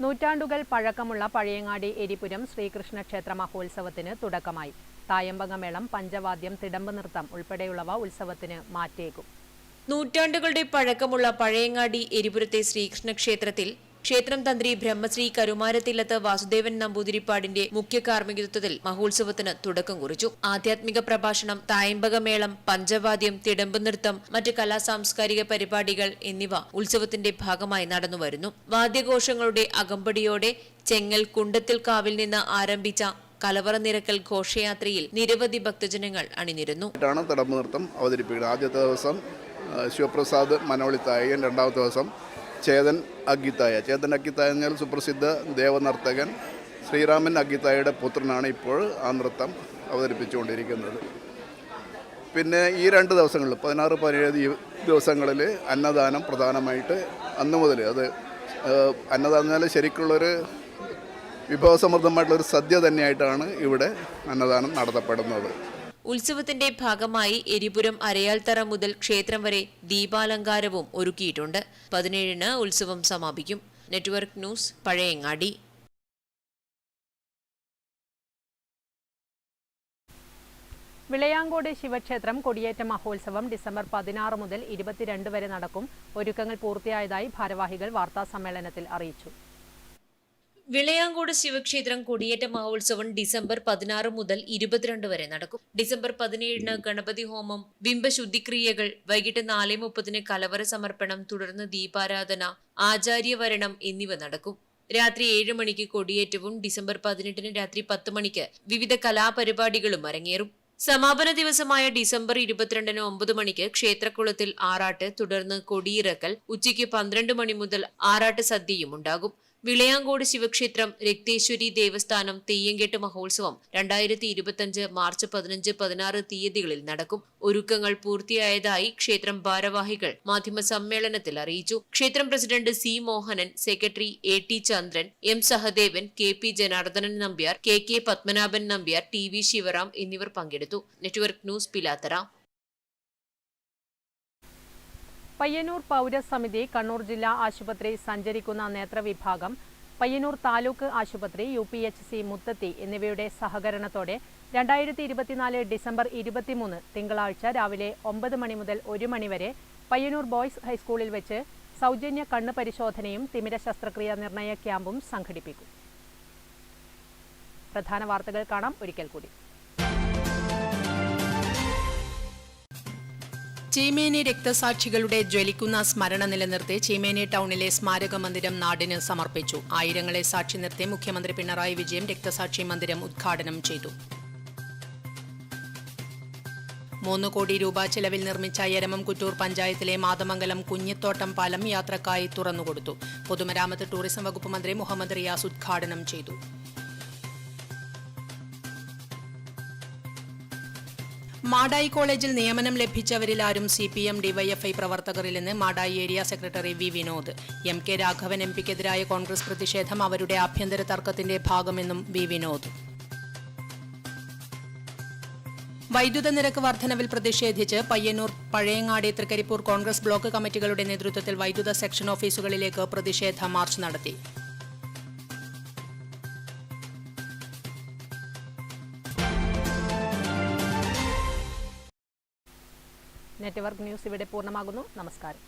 നൂറ്റാണ്ടുകൾ പഴക്കമുള്ള പഴയങ്ങാടി എരിപുരം ശ്രീകൃഷ്ണ ക്ഷേത്ര മഹോത്സവത്തിന് തുടക്കമായി. തായമ്പകമേളം, പഞ്ചവാദ്യം, തിടമ്പ് നൃത്തം ഉൾപ്പെടെയുള്ളവ ഉത്സവത്തിന് മാറ്റേകും. നൂറ്റാണ്ടുകളുടെ പഴക്കമുള്ള പഴയങ്ങാടി എരിപുരത്തെ ശ്രീകൃഷ്ണ ക്ഷേത്രത്തിൽ ക്ഷേത്രം തന്ത്രി ബ്രഹ്മശ്രീ കരുമാരത്തില്ലത്ത് വാസുദേവൻ നമ്പൂതിരിപ്പാടിന്റെ മുഖ്യ കാർമ്മികത്വത്തിൽ മഹോത്സവത്തിന് തുടക്കം കുറിച്ചു. ആധ്യാത്മിക പ്രഭാഷണം, തായമ്പകമേളം, പഞ്ചവാദ്യം, തിടമ്പ് നൃത്തം, മറ്റ് കലാ സാംസ്കാരിക പരിപാടികൾ എന്നിവ ഉത്സവത്തിന്റെ ഭാഗമായി നടന്നുവരുന്നു. വാദ്യഘോഷങ്ങളുടെ അകമ്പടിയോടെ ചെങ്ങൽ കുണ്ടത്തിൽ കാവിൽ നിന്ന് ആരംഭിച്ച കലവറ നിരക്കൽ ഘോഷയാത്രയിൽ നിരവധി ഭക്തജനങ്ങൾ അണിനിരന്നു. തിടമ്പ് നൃത്തം അവതരിപ്പിക്കുന്നത്. ആദ്യത്തെ ദിവസം ശിവപ്രസാദ് മനോളിത്തായൻ, രണ്ടാമത്തെ ദിവസം ചേതൻ അഗ്ഗിത്തായ. ചേതൻ അഗ്ഗിത്തായ എന്നാൽ സുപ്രസിദ്ധ ദേവനർത്തകൻ ശ്രീരാമൻ അഗ്ഗിത്തായയുടെ പുത്രനാണ് ഇപ്പോൾ ആ നൃത്തം അവതരിപ്പിച്ചുകൊണ്ടിരിക്കുന്നത്. പിന്നെ ഈ 2 ദിവസങ്ങളിൽ 16, 17 ദിവസങ്ങളിൽ അന്നദാനം പ്രധാനമായിട്ട് അന്ന് മുതൽ. അത് അന്നദാനം എന്നാൽ ശരിക്കുള്ളൊരു വിഭവസമൃദ്ധമായിട്ടുള്ളൊരു സദ്യ തന്നെയായിട്ടാണ് ഇവിടെ അന്നദാനം നടത്തപ്പെടുന്നത്. ഉത്സവത്തിന്റെ ഭാഗമായി എരിപുരം അരയാൽത്തറ മുതൽ ക്ഷേത്രം വരെ ദീപാലങ്കാരവും ഒരുക്കിയിട്ടുണ്ട്. 17-ന് ഉത്സവം സമാപിക്കും. Network news, Pazhayangadi. വിളയാങ്കോട് ശിവക്ഷേത്രം കൊടിയേറ്റ മഹോത്സവം ഡിസംബർ 16 മുതൽ 22 വരെ നടക്കും. ഒരുക്കങ്ങൾ പൂർത്തിയായതായി ഭാരവാഹികൾ വാർത്താസമ്മേളനത്തിൽ അറിയിച്ചു. വിളയാങ്കോട് ശിവക്ഷേത്രം കൊടിയേറ്റ മഹോത്സവം ഡിസംബർ 16 മുതൽ 22 വരെ നടക്കും. ഡിസംബർ 17-ന് ഗണപതി ഹോമം, ബിംബശുദ്ധിക്രിയകൾ, വൈകിട്ട് 4:30-ന് കലവറ സമർപ്പണം, തുടർന്ന് ദീപാരാധന, ആചാര്യവരണം എന്നിവ നടക്കും. രാത്രി 7 മണിക്ക് കൊടിയേറ്റവും ഡിസംബർ 18-ന് രാത്രി 10 മണിക്ക് വിവിധ കലാപരിപാടികളും അരങ്ങേറും. സമാപന ദിവസമായ ഡിസംബർ 22 9 മണിക്ക് ക്ഷേത്രക്കുളത്തിൽ ആറാട്ട്, തുടർന്ന് കൊടിയിറക്കൽ, ഉച്ചയ്ക്ക് 12 മണി മുതൽ ആറാട്ട് സദ്യയും ഉണ്ടാകും. വിളയാങ്കോട് ശിവക്ഷേത്രം, രക്തേശ്വരി ദേവസ്ഥാനം തെയ്യംകെട്ട് മഹോത്സവം 2025 മാർച്ച് 15, 16 തീയതികളിൽ നടക്കും. ഒരുക്കങ്ങൾ പൂർത്തിയായതായി ക്ഷേത്രം ഭാരവാഹികൾ മാധ്യമസമ്മേളനത്തിൽ അറിയിച്ചു. ക്ഷേത്രം president C Mohanan, secretary AT Chandran, M Sahadevan, KP Janardhanan Nambiar, KK Padmanabhan Nambiar, TV Sivaram എന്നിവർ പങ്കെടുത്തു. Network news Pilathara. പയ്യന്നൂർ പൗരസമിതി, കണ്ണൂർ ജില്ലാ ആശുപത്രി സഞ്ചരിക്കുന്ന നേത്രവിഭാഗം, പയ്യന്നൂർ താലൂക്ക് ആശുപത്രി, UPHC മുത്തത്തി എന്നിവയുടെ സഹകരണത്തോടെ 2024 ഡിസംബർ 23 തിങ്കളാഴ്ച രാവിലെ 9 മണി മുതൽ 1 മണി വരെ പയ്യന്നൂർ ബോയ്സ് ഹൈസ്കൂളിൽ വെച്ച് സൗജന്യ കണ്ണ് പരിശോധനയും തിമിര ശസ്ത്രക്രിയ നിർണയ ക്യാമ്പും സംഘടിപ്പിക്കും. പ്രധാന വാർത്തകൾ കാണാം ഒരിക്കൽ കൂടി. ചീമേനി രക്തസാക്ഷികളുടെ ജ്വലിക്കുന്ന സ്മരണ നിലനിർത്തി ചീമേനി ടൗണിലെ സ്മാരക മന്ദിരം നാടിന് സമർപ്പിച്ചു. ആയിരങ്ങളെ സാക്ഷി നിർത്തി മുഖ്യമന്ത്രി പിണറായി വിജയൻ രക്തസാക്ഷി മന്ദിരം ഉദ്ഘാടനം ചെയ്തു. 3 കോടി രൂപ ചെലവിൽ നിർമ്മിച്ച യരമം കുറ്റൂർ പഞ്ചായത്തിലെ മാതമംഗലം കുഞ്ഞിത്തോട്ടം പാലം യാത്രക്കായി തുറന്നുകൊടുത്തു. പൊതുമരാമത്ത് ടൂറിസം വകുപ്പ് മന്ത്രി മുഹമ്മദ് റിയാസ് ഉദ്ഘാടനം ചെയ്തു. മാടായി കോളേജിൽ നിയമനം ലഭിച്ചവരിൽ ആരും CPM DYFI പ്രവർത്തകരില്ലെന്ന് Madayi area secretary V Vinod. MK Raghavan MPക്കെതിരായ കോൺഗ്രസ് പ്രതിഷേധം അവരുടെ ആഭ്യന്തര തർക്കത്തിന്റെ ഭാഗമെന്നും വി വിനോദ്. വൈദ്യുത നിരക്ക് വർധനവിൽ പ്രതിഷേധിച്ച് പയ്യന്നൂർ, പഴയങ്ങാടി, തൃക്കരിപ്പൂർ കോൺഗ്രസ് ബ്ലോക്ക് കമ്മിറ്റികളുടെ നേതൃത്വത്തിൽ വൈദ്യുത സെക്ഷൻ ഓഫീസുകളിലേക്ക് പ്രതിഷേധ മാർച്ച് നടത്തി. നെറ്റ്വർക്ക് ന്യൂസ് ഇവിടെ പൂർണ്ണമാകുന്നു. നമസ്കാരം.